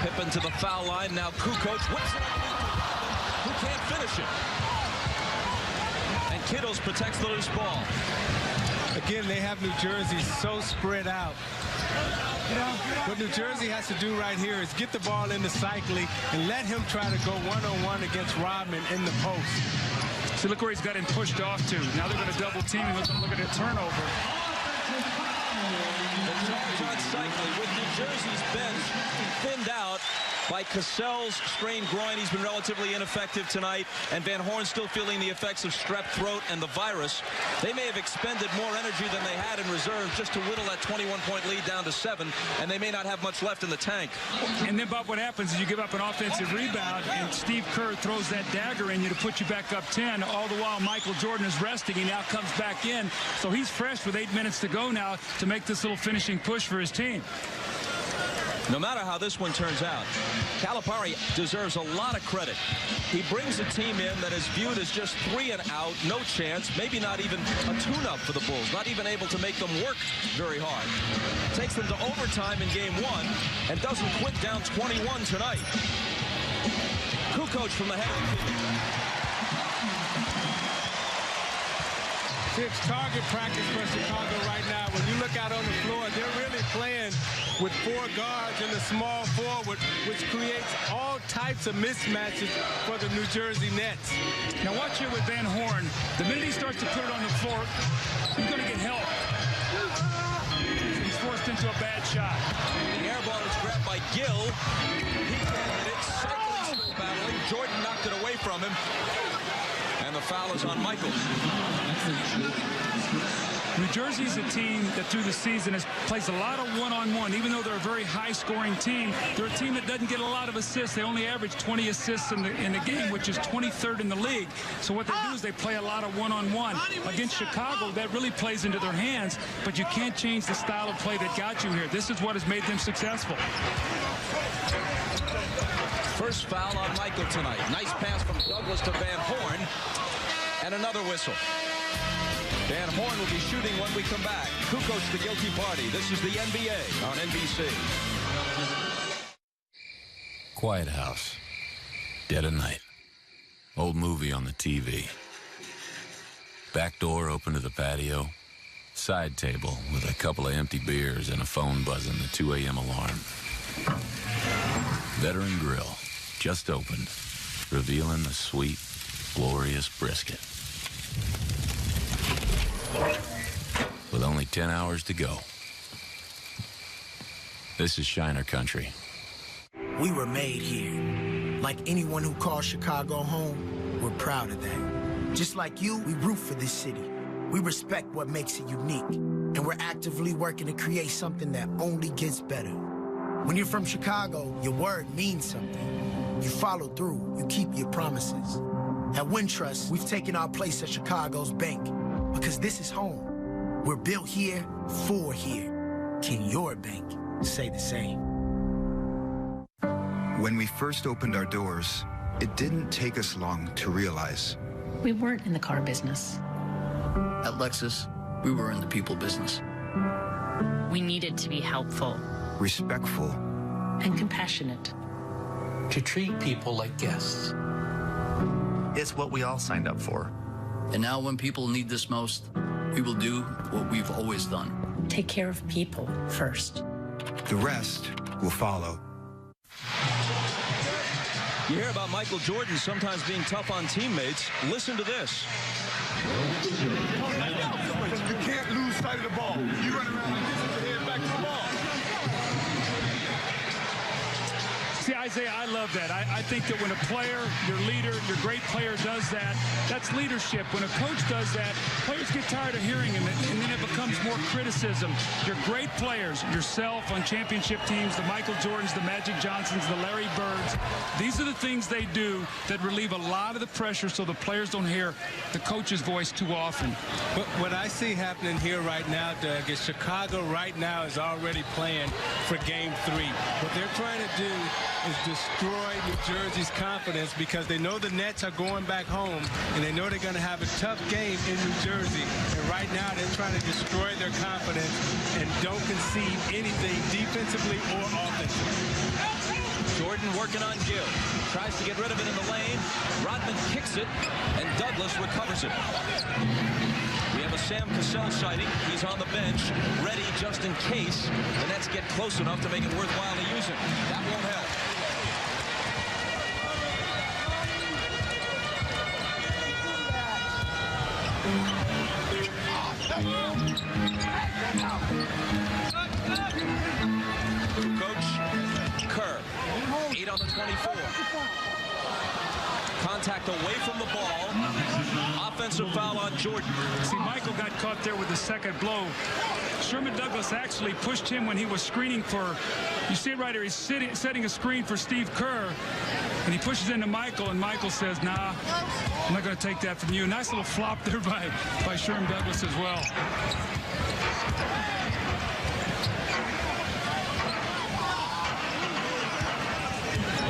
Pippen to the foul line. Now Kukoč whips it underneath. Who can't finish it? And Kittles protects the loose ball. Again, they have New Jersey so spread out. What New Jersey has to do right here is get the ball into Cycling and let him try to go one-on-one against Rodman in the post. See, look where he's got him pushed off to. Now they're going to double team him. Look at a turnover. The charge on Cycling with New Jersey's bench thinned out by Cassell's strained groin. He's been relatively ineffective tonight, and Van Horn still feeling the effects of strep throat and the virus. They may have expended more energy than they had in reserve just to whittle that 21-point lead down to 7, and they may not have much left in the tank. And then, Bob, what happens is you give up an offensive rebound, and Steve Kerr throws that dagger in you to put you back up 10. All the while, Michael Jordan is resting. He now comes back in, so he's fresh with 8 minutes to go now to make this little finishing push for his team. No matter how this one turns out, Calipari deserves a lot of credit. He brings a team in that is viewed as just 3 and out, no chance, maybe not even a tune-up for the Bulls, not even able to make them work very hard. Takes them to overtime in game 1 and doesn't quit down 21 tonight. Kukoč from the head of the key. It's target practice for Chicago right now. When you look out on the floor, they're really playing with 4 guards and a small forward, which creates all types of mismatches for the New Jersey Nets. Now watch here with Van Horn. The minute he starts to put it on the floor, he's going to get help. He's forced into a bad shot. The air ball is grabbed by Gill. He can't hit it. Cycling still battling. Jordan knocked it away from him. And the foul is on Michaels. New Jersey is a team that through the season plays a lot of one-on-one. Even though they're a very high-scoring team, they're a team that doesn't get a lot of assists. They only average 20 assists in the game, which is 23rd in the league. So what they do is they play a lot of one-on-one. Against Chicago, that really plays into their hands, but you can't change the style of play that got you here. This is what has made them successful. First foul on Michael tonight. Nice pass from Douglas to Van Horn. And another whistle. Van Horn will be shooting when we come back. Kukoč, the guilty party. This is the NBA on NBC. Quiet house. Dead of night. Old movie on the TV. Back door open to the patio. Side table with a couple of empty beers and a phone buzzing the 2 a.m. alarm. Veteran Grill. Just opened, revealing the sweet, glorious brisket. With only 10 hours to go. This is Shiner Country. We were made here. Like anyone who calls Chicago home, we're proud of that. Just like you, we root for this city. We respect what makes it unique. And we're actively working to create something that only gets better. When you're from Chicago, your word means something. You follow through, you keep your promises. At Wintrust, we've taken our place at Chicago's bank because this is home. We're built here, for here. Can your bank say the same? When we first opened our doors, it didn't take us long to realize. We weren't in the car business. At Lexus, we were in the people business. We needed to be helpful. Respectful. and compassionate. To treat people like guests. It's what we all signed up for. And now when people need this most, we will do what we've always done. Take care of people first. The rest will follow. You hear about Michael Jordan sometimes being tough on teammates. Listen to this. You can't lose sight of the ball. You run around like this with your head back to the ball. See, Isaiah, I love that. I think that when a player, your leader, your great player does that, that's leadership. When a coach does that, players get tired of hearing him, and then it becomes more criticism. Your great players, yourself on championship teams, the Michael Jordans, the Magic Johnsons, the Larry Birds, these are the things they do that relieve a lot of the pressure so the players don't hear the coach's voice too often. But what I see happening here right now, Doug, is Chicago right now is already playing for Game 3. What they're trying to do is destroy New Jersey's confidence because they know the Nets are going back home and they know they're going to have a tough game in New Jersey. And right now they're trying to destroy their confidence and don't concede anything defensively or offensively. Jordan working on Gill. Tries to get rid of it in the lane. Rodman kicks it, and Douglas recovers it. We have a Sam Cassell sighting. He's on the bench, ready just in case the Nets get close enough to make it worthwhile to use him. That won't help. Kukoč, Kerr, 8 on the 24. Contact away from the ball. Offensive foul on Jordan. See, Michael got caught there with the second blow. Sherman Douglas actually pushed him when he was screening for, you see it right here, he's setting a screen for Steve Kerr, and he pushes into Michael, and Michael says, nah, I'm not going to take that from you. Nice little flop there by Sherman Douglas as well.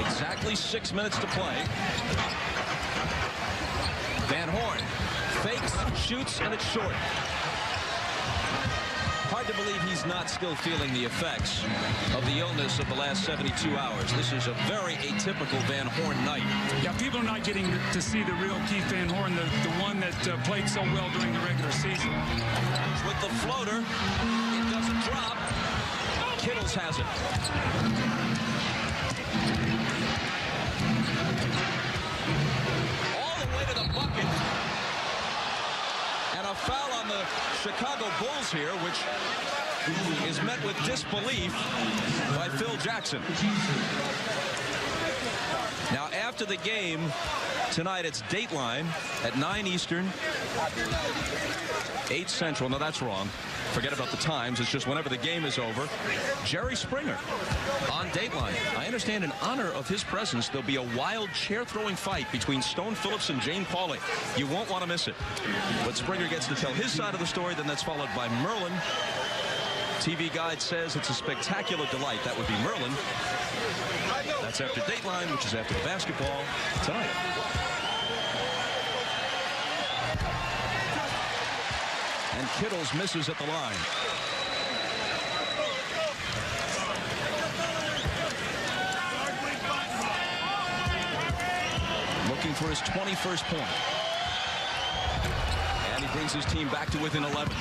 Exactly 6 minutes to play. Van Horn fakes, shoots, and it's short. Hard to believe he's not still feeling the effects of the illness of the last 72 hours. This is a very atypical Van Horn night. Yeah, people are not getting to see the real Keith Van Horn, the one that played so well during the regular season. With the floater, it doesn't drop. Kittles has it. Bucket. And a foul on the Chicago Bulls here, which is met with disbelief by Phil Jackson. Now, after the game tonight, it's Dateline at 9 Eastern, 8 Central. No, that's wrong. Forget about the times. It's just whenever the game is over. Jerry Springer on Dateline. I understand in honor of his presence, there'll be a wild chair-throwing fight between Stone Phillips and Jane Pauley. You won't want to miss it. But Springer gets to tell his side of the story, then that's followed by Merlin. TV Guide says it's a spectacular delight. That would be Merlin. That's after Dateline, which is after the basketball tonight. And Kittles misses at the line. Looking for his 21st point. And he brings his team back to within 11.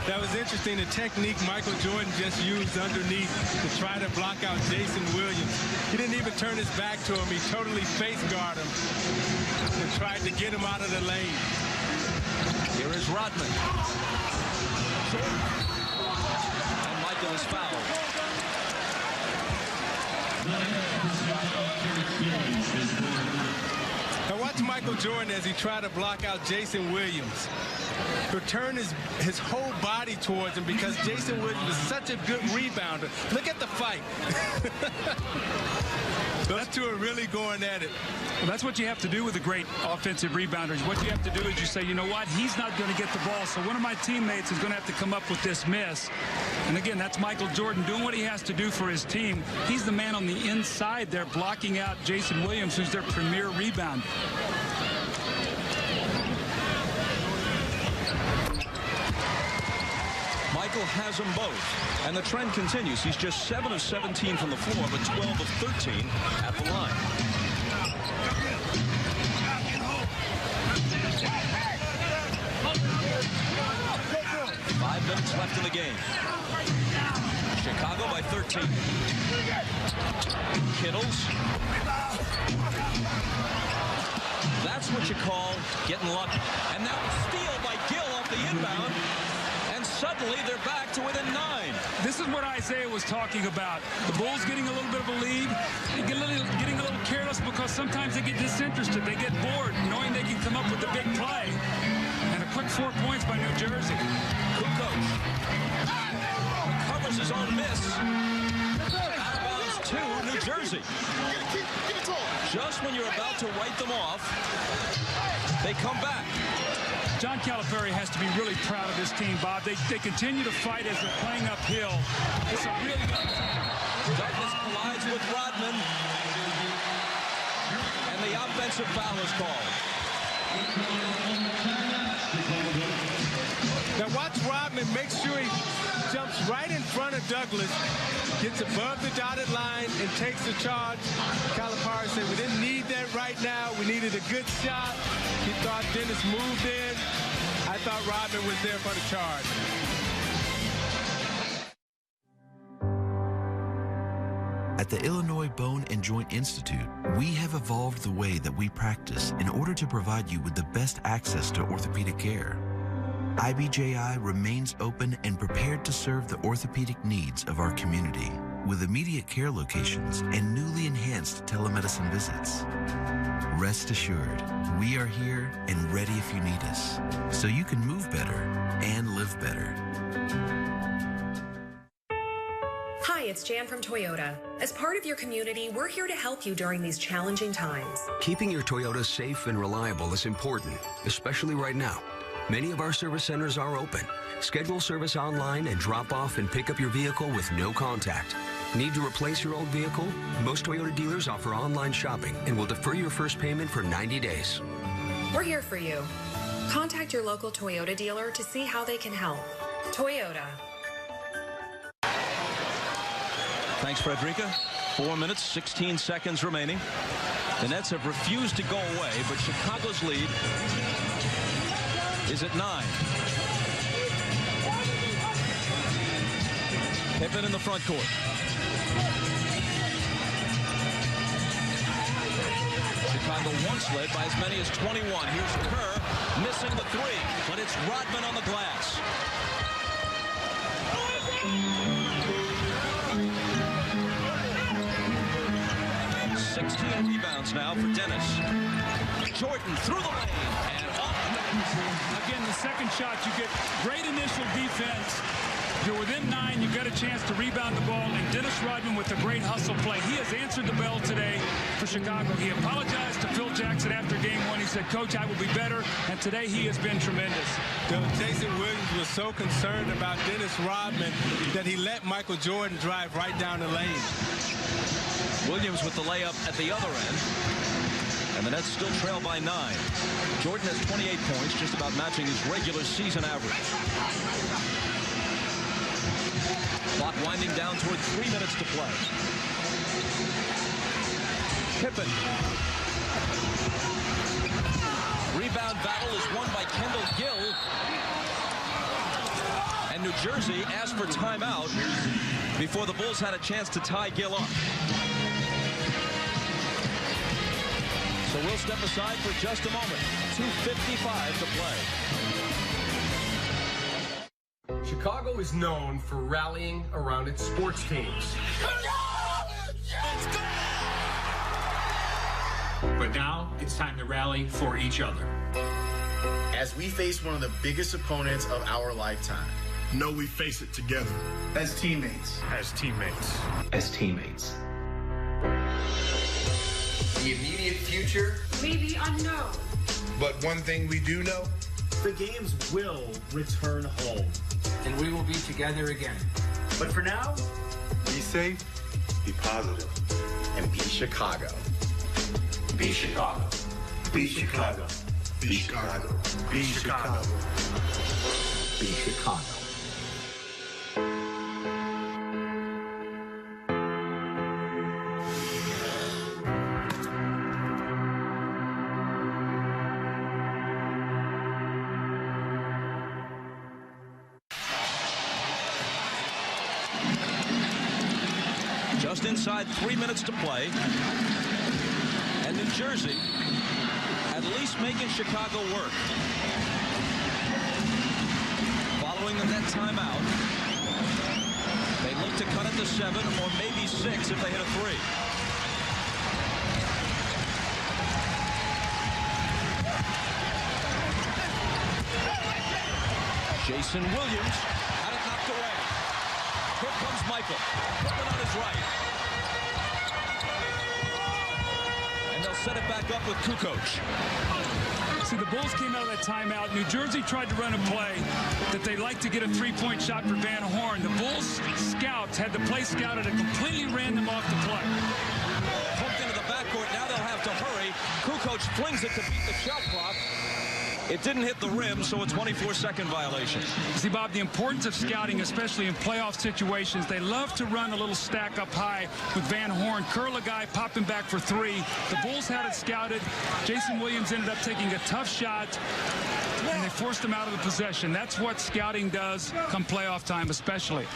That was interesting, the technique Michael Jordan just used underneath to try to block out Jayson Williams. He didn't even turn his back to him. He totally face guarded him and tried to get him out of the lane. Here is Rodman. And Michael is fouled. Now watch Michael Jordan as he tried to block out Jayson Williams. Turn his whole body towards him because Jayson Williams is such a good rebounder. Look at the fight. Those two are really going at it. Well, that's what you have to do with a great offensive rebounder. What you have to do is you say, you know what, he's not going to get the ball, so one of my teammates is going to have to come up with this miss. And again, that's Michael Jordan doing what he has to do for his team. He's the man on the inside there blocking out Jayson Williams, who's their premier rebounder. Michael has them both. And the trend continues. He's just 7 of 17 from the floor, but 12 of 13 at the line. 5 minutes left in the game. Chicago by 13. Kittles. That's what you call getting lucky. And now a steal by Gill off the inbound. And suddenly they're back to within 9. This is what Isaiah was talking about. The Bulls getting a little bit of a lead. Getting a little careless because sometimes they get disinterested. They get bored knowing they can come up with a big play. And a quick 4 points by New Jersey. Kukoč recovers his own miss. Out of bounds to New Jersey. Just when you're about to write them off, they come back. John Calipari has to be really proud of this team, Bob. They continue to fight as they're playing uphill. It's a really good team. Douglas collides with Rodman. And the offensive foul is called. Now watch Rodman make sure he jumps right in front of Douglas, gets above the dotted line, and takes the charge. Calipari said, we didn't need that right now. We needed a good shot. He thought Dennis moved in. I thought Rodman was there for the charge. At the Illinois Bone and Joint Institute, we have evolved the way that we practice in order to provide you with the best access to orthopedic care. IBJI remains open and prepared to serve the orthopedic needs of our community with immediate care locations and newly enhanced telemedicine visits. Rest assured, we are here and ready if you need us, so you can move better and live better. Hi, it's Jan from Toyota. As part of your community, we're here to help you during these challenging times. Keeping your Toyota safe and reliable is important, especially right now. Many of our service centers are open. Schedule service online and drop off and pick up your vehicle with no contact. Need to replace your old vehicle? Most Toyota dealers offer online shopping and will defer your first payment for 90 days. We're here for you. Contact your local Toyota dealer to see how they can help. Toyota. Thanks, Frederica. 4 minutes, 16 seconds remaining. The Nets have refused to go away, but Chicago's lead is at 9. Pippen in the front court. Chicago once led by as many as 21. Here's Kerr missing the 3, but it's Rodman on the glass. Rebounds now for Dennis. Jordan through the lane and off. Again, the second shot, you get great initial defense. You're within 9, you get a chance to rebound the ball, and Dennis Rodman with a great hustle play. He has answered the bell today for Chicago. He apologized to Phil Jackson after game 1. He said, Coach, I will be better, and today he has been tremendous. Jayson Williams was so concerned about Dennis Rodman that he let Michael Jordan drive right down the lane. Williams with the layup at the other end. And the Nets still trail by 9. Jordan has 28 points, just about matching his regular season average. Clock winding down toward 3 minutes to play. Pippen. Rebound battle is won by Kendall Gill. And New Jersey asked for timeout before the Bulls had a chance to tie Gill up. So we'll step aside for just a moment. 2:55 to play. Chicago is known for rallying around its sports teams. But now it's time to rally for each other. As we face one of the biggest opponents of our lifetime. No, we face it together. As teammates. As teammates. As teammates. The immediate future may be unknown. But one thing we do know, the games will return home. And we will be together again. But for now, be safe, be positive, and be Chicago. Be Chicago. Be Chicago. Be Chicago. Be Chicago. Be Chicago. Just inside 3 minutes to play. And New Jersey at least making Chicago work. Following the net timeout, they look to cut it to 7 or maybe 6 if they hit a 3. Jayson Williams had it knocked away. Here comes Michael. Pippen on his right. And they'll set it back up with Kukoč. See, the Bulls came out of that timeout. New Jersey tried to run a play that they like to get a three-point shot for Van Horn. The Bulls scouts had the play scouted and completely ran them off the play. Hooked into the backcourt. Now they'll have to hurry. Kukoč flings it to beat the shot clock. It didn't hit the rim, so a 24-second violation. See, Bob, the importance of scouting, especially in playoff situations, they love to run a little stack up high with Van Horn, curl a guy, pop him back for 3. The Bulls had it scouted. Jayson Williams ended up taking a tough shot, and they forced him out of the possession. That's what scouting does come playoff time, especially.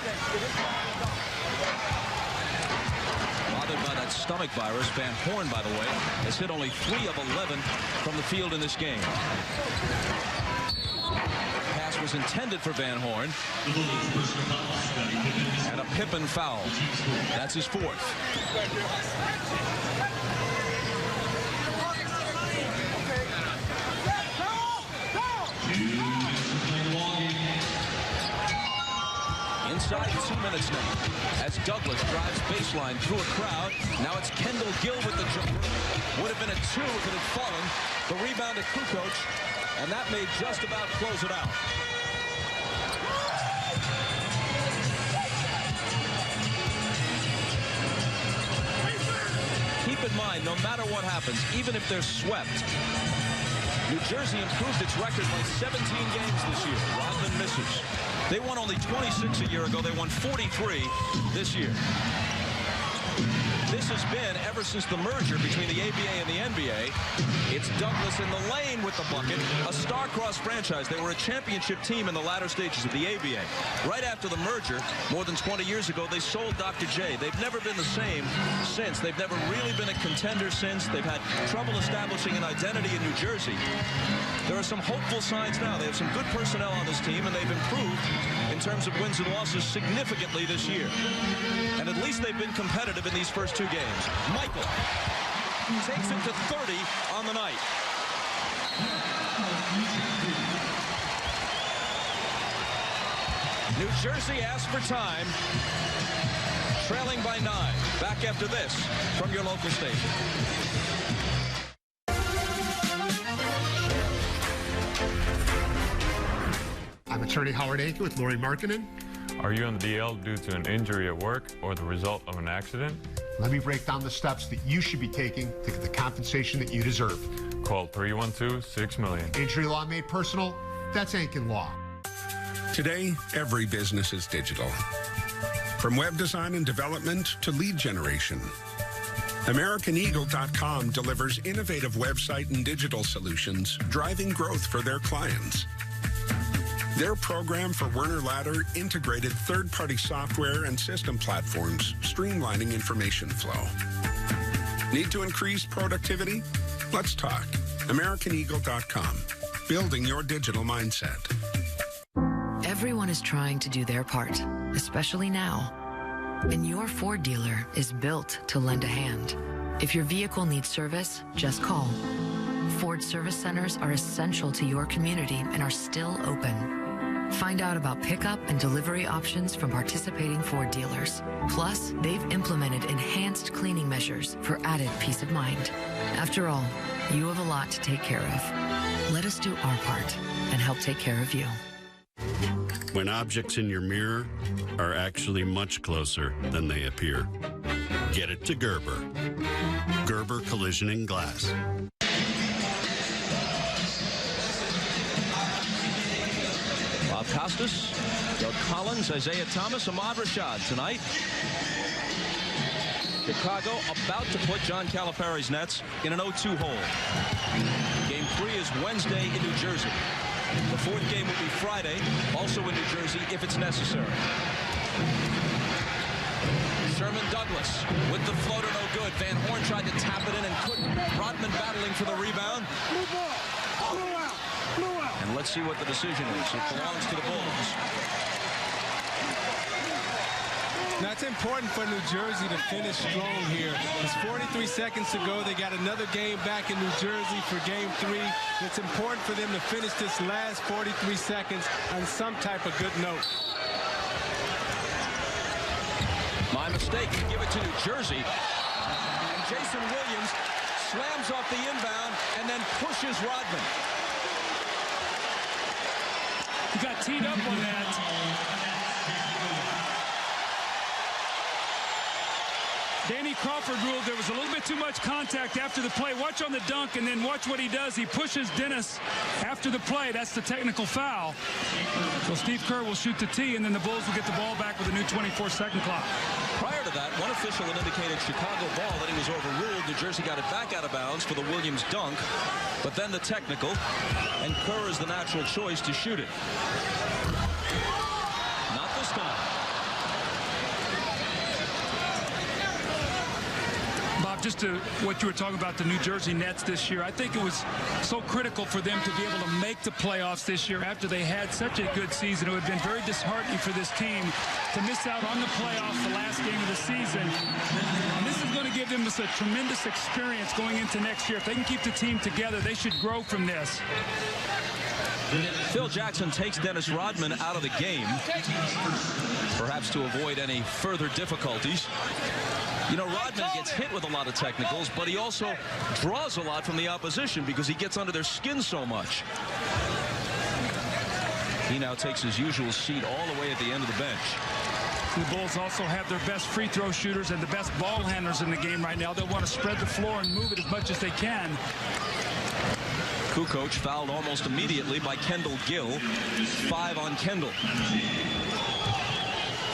By that stomach virus. Van Horn, by the way, has hit only 3 of 11 from the field in this game. Pass was intended for Van Horn. And a Pippen foul. That's his 4th. Inside 2 minutes now, as Douglas drives baseline through a crowd. Now it's Kendall Gill with the jumper. Would have been a 2 if it had fallen. The rebound to Kukoč, and that may just about close it out. Keep in mind, no matter what happens, even if they're swept, New Jersey improved its record by 17 games this year. Rodman misses. They won only 26 a year ago. They won 43 this year. This has been, ever since the merger between the ABA and the NBA, it's Douglas in the lane with the bucket, a star-crossed franchise. They were a championship team in the latter stages of the ABA. Right after the merger, more than 20 years ago, they sold Dr. J. They've never been the same since. They've never really been a contender since. They've had trouble establishing an identity in New Jersey. There are some hopeful signs now. They have some good personnel on this team, and they've improved in terms of wins and losses significantly this year. And at least they've been competitive in these first 2 games. Michael takes it to 30 on the night. New Jersey asked for time, trailing by 9. Back after this from your local station. I'm attorney Howard Aiken with Lori Markkinen. Are you on the DL due to an injury at work or the result of an accident? Let me break down the steps that you should be taking to get the compensation that you deserve. Call 312-6000000. Injury law made personal, that's Aiken Law. Today, every business is digital. From web design and development to lead generation. AmericanEagle.com delivers innovative website and digital solutions, driving growth for their clients. Their program for Werner Ladder integrated third-party software and system platforms, streamlining information flow. Need to increase productivity? Let's talk. AmericanEagle.com. Building your digital mindset. Everyone is trying to do their part, especially now. And your Ford dealer is built to lend a hand. If your vehicle needs service, just call. Ford service centers are essential to your community and are still open. Find out about pickup and delivery options from participating Ford dealers. Plus, they've implemented enhanced cleaning measures for added peace of mind. After all, you have a lot to take care of. Let us do our part and help take care of you. When objects in your mirror are actually much closer than they appear, get it to Gerber. Gerber Collision and Glass. Bob Costas, Doug Collins, Isaiah Thomas, Ahmad Rashad tonight. Chicago about to put John Calipari's Nets in an 0-2 hole. Game 3 is Wednesday in New Jersey. The 4th game will be Friday, also in New Jersey, if it's necessary. Sherman Sherman Douglas with the floater, no good. Van Horn tried to tap it in and couldn't. Rodman battling for the rebound. And let's see what the decision is. It belongs to the Bulls. Now, it's important for New Jersey to finish strong here. It's 43 seconds to go. They got another game back in New Jersey for Game 3. It's important for them to finish this last 43 seconds on some type of good note. My mistake. You give it to New Jersey. And Jayson Williams slams off the inbound and then pushes Rodman. He got teed up on that. Danny Crawford ruled there was a little bit too much contact after the play. Watch on the dunk, and then watch what he does. He pushes Dennis after the play. That's the technical foul. So Steve Kerr will shoot the tee, and then the Bulls will get the ball back with a new 24-second clock. Prior to that, one official had indicated Chicago ball, that he was overruled. New Jersey got it back out of bounds for the Williams dunk, but then the technical, and Kerr is the natural choice to shoot it. Not this time. Bob, just to what you were talking about, the New Jersey Nets this year, I think it was so critical for them to be able to make the playoffs this year after they had such a good season. It would have been very disheartening for this team to miss out on the playoffs the last game of the season. And this is going to give them a tremendous experience going into next year. If they can keep the team together, they should grow from this. Phil Jackson takes Dennis Rodman out of the game, perhaps to avoid any further difficulties. You know, Rodman gets hit with a lot of technicals, but he also draws a lot from the opposition because he gets under their skin so much. He now takes his usual seat all the way at the end of the bench. The Bulls also have their best free throw shooters and the best ball handlers in the game right now. They'll want to spread the floor and move it as much as they can. Kukoč fouled almost immediately by Kendall Gill. 5 on Kendall.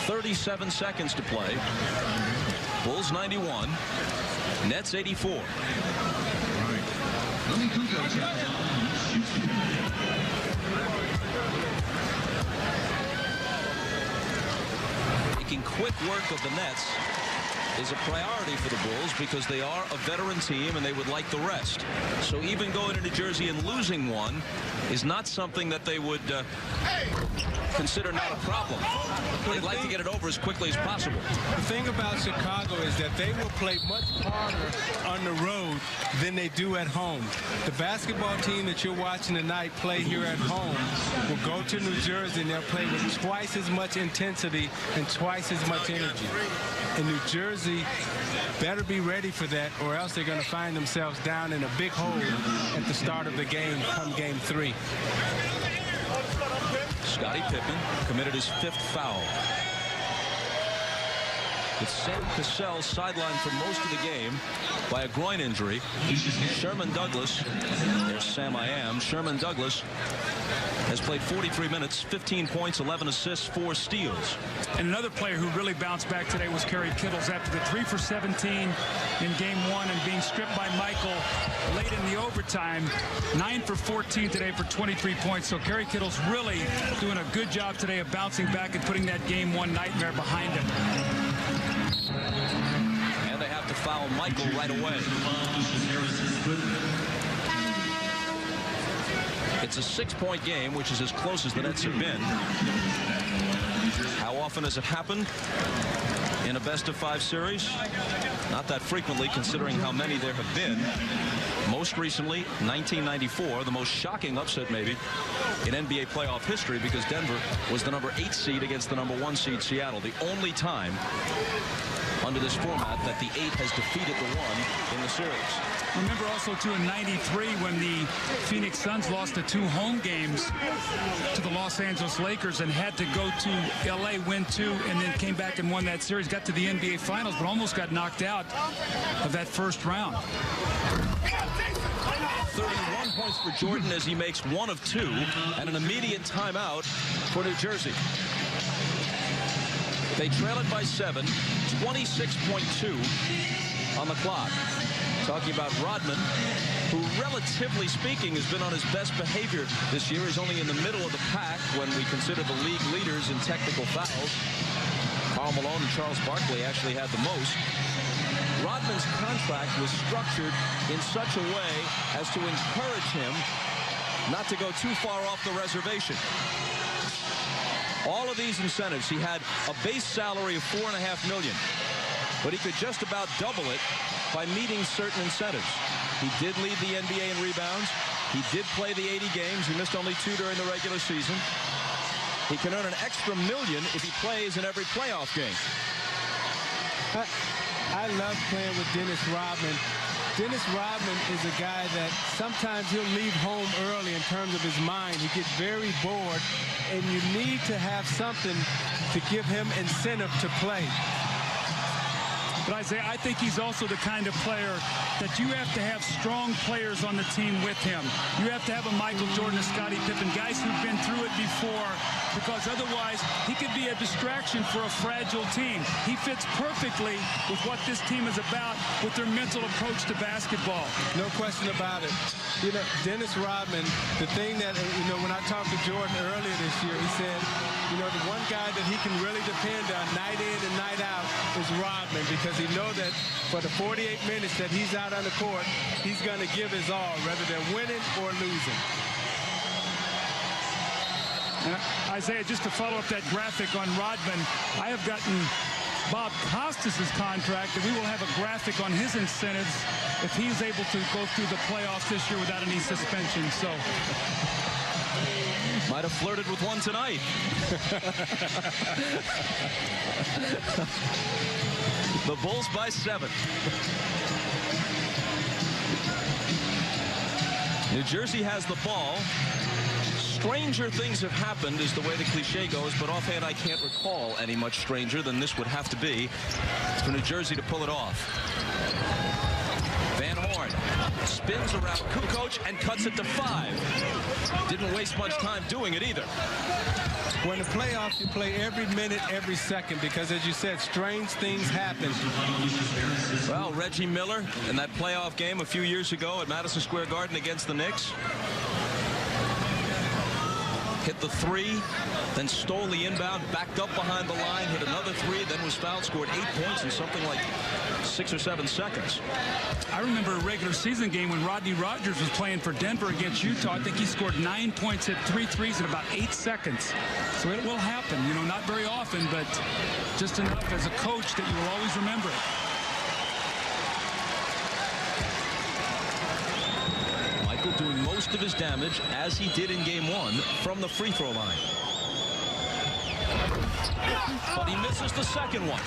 37 seconds to play. Bulls 91, Nets 84. Making quick work of the Nets is a priority for the Bulls because they are a veteran team and they would like the rest. So even going to New Jersey and losing one is not something that they would consider not a problem. They'd like to get it over as quickly as possible. The thing about Chicago is that they will play much harder on the road than they do at home. The basketball team that you're watching tonight play here at home will go to New Jersey and they'll play with twice as much intensity and twice as much energy. And New Jersey better be ready for that, or else they're going to find themselves down in a big hole at the start of the game come Game 3. Scottie Pippen committed his 5th foul. With Sam Cassell sidelined for most of the game by a groin injury. Sherman Douglas, there's Sam I Am. Sherman Douglas has played 43 minutes, 15 points, 11 assists, 4 steals. And another player who really bounced back today was Kerry Kittles after the 3 for 17 in Game 1 and being stripped by Michael late in the overtime. 9 for 14 today for 23 points. So Kerry Kittles really doing a good job today of bouncing back and putting that Game 1 nightmare behind him. And they have to foul Michael right away. It's a 6-point game, which is as close as the Nets have been. How often has it happened in a best-of-5 series? Not that frequently, considering how many there have been. Most recently, 1994, the most shocking upset maybe in NBA playoff history, because Denver was the number 8 seed against the number 1 seed Seattle. The only time under this format that the 8 has defeated the 1 in the series. Remember also, too, in 93 when the Phoenix Suns lost the 2 home games to the Los Angeles Lakers and had to go to L.A., win 2, and then came back and won that series, got to the NBA Finals, but almost got knocked out of that first round. 31 points for Jordan as he makes 1 of 2, and an immediate timeout for New Jersey. They trail it by 7, 26.2 on the clock. Talking about Rodman, who, relatively speaking, has been on his best behavior this year. He's only in the middle of the pack when we consider the league leaders in technical fouls. Karl Malone and Charles Barkley actually had the most. Rodman's contract was structured in such a way as to encourage him not to go too far off the reservation. All of these incentives, he had a base salary of $4.5 million, but he could just about double it by meeting certain incentives. He did lead the NBA in rebounds. He did play the 80 games. He missed only 2 during the regular season. He can earn an extra $1 million if he plays in every playoff game. I love playing with Dennis Rodman. Dennis Rodman is a guy that sometimes he'll leave home early in terms of his mind. He gets very bored, and you need to have something to give him incentive to play. But Isaiah, I think he's also the kind of player that you have to have strong players on the team with him. You have to have a Michael Jordan, a Scottie Pippen, guys who've been through it before, because otherwise he could be a distraction for a fragile team. He fits perfectly with what this team is about, with their mental approach to basketball. No question about it. You know, Dennis Rodman, the thing that, you know, when I talked to Jordan earlier this year, he said, you know, the one guy that he can really depend on night in and night out is Rodman, because he knows that for the 48 minutes that he's out on the court, he's going to give his all, whether they're winning or losing. Isaiah, just to follow up that graphic on Rodman, I have gotten Bob Costas' contract, and we will have a graphic on his incentives if he's able to go through the playoffs this year without any suspension. So might have flirted with one tonight. The Bulls by 7. New Jersey has the ball. Stranger things have happened is the way the cliche goes, but offhand I can't recall any much stranger than this would have to be for New Jersey to pull it off. Van Horn spins around Kukoč and cuts it to 5. Didn't waste much time doing it either. When the playoffs, you play every minute, every second, because as you said, strange things happen. Well, Reggie Miller in that playoff game a few years ago at Madison Square Garden against the Knicks hit the 3, then stole the inbound, backed up behind the line, hit another 3, then was fouled, scored 8 points in something like 6 or 7 seconds. I remember a regular season game when Rodney Rogers was playing for Denver against Utah. I think he scored 9 points, hit 3 threes in about 8 seconds. So it will happen, you know, not very often, but just enough as a coach that you will always remember it. Doing most of his damage, as he did in game 1, from the free throw line. But he misses the second one.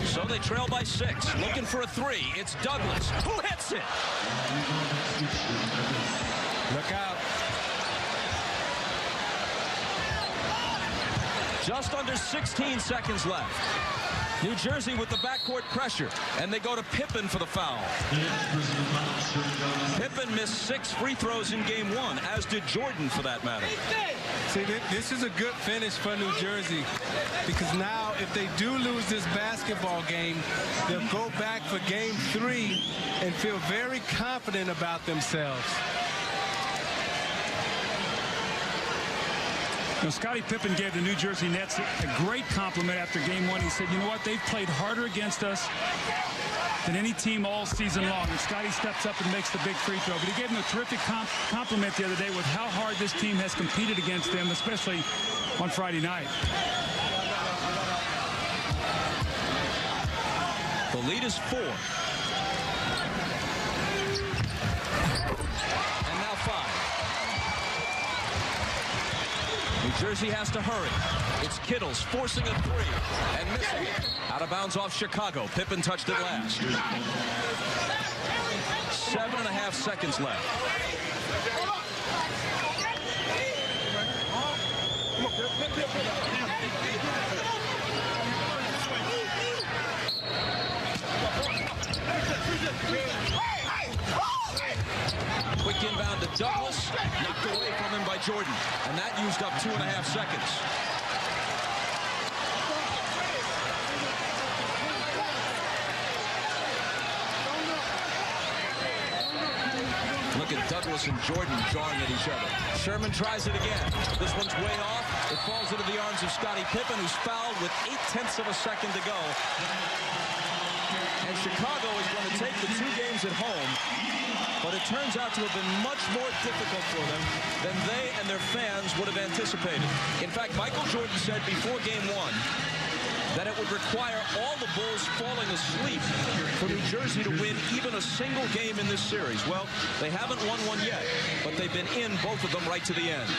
So they trail by 6, looking for a 3. It's Douglas who hits it. Look out. Just under 16 seconds left. New Jersey with the backcourt pressure, and they go to Pippen for the foul. Pippen missed 6 free throws in game 1, as did Jordan for that matter. See, this is a good finish for New Jersey, because now if they do lose this basketball game, they'll go back for game 3 and feel very confident about themselves. You know, Scottie Pippen gave the New Jersey Nets a great compliment after game 1. He said, you know what, they've played harder against us than any team all season long. And Scottie steps up and makes the big free throw. But he gave him a terrific compliment the other day with how hard this team has competed against them, especially on Friday night. The lead is 4. And now 5. New Jersey has to hurry. It's Kittles forcing a 3 and missing it. Out of bounds off Chicago. Pippen touched it last. 7.5 seconds left. Quick inbound to Douglas, knocked away from him by Jordan, and that used up 2.5 seconds. Look at Douglas and Jordan jawing at each other. Sherman tries it again. This one's way off. It falls into the arms of Scottie Pippen, who's fouled with 0.8 of a second to go. And Chicago is going to take the 2 games at home, but it turns out to have been much more difficult for them than they and their fans would have anticipated. In fact, Michael Jordan said before Game 1 that it would require all the Bulls falling asleep for New Jersey to win even a single game in this series. Well, they haven't won one yet, but they've been in both of them right to the end.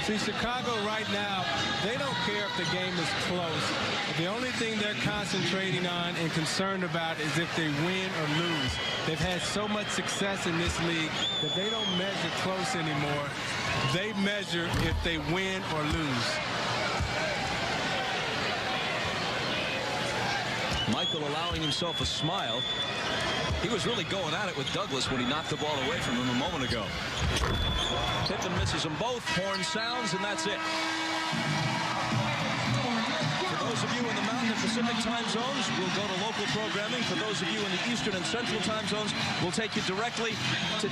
See, Chicago right now, they don't care if the game is close. The only thing they're concentrating on and concerned about is if they win or lose. They've had so much success in this league that they don't measure close anymore. They measure if they win or lose. Michael allowing himself a smile. He was really going at it with Douglas when he knocked the ball away from him a moment ago. Pippen misses them both. Horn sounds, and that's it. For those of you in the Mountain and Pacific time zones, we'll go to local programming. For those of you in the Eastern and Central time zones, we'll take you directly to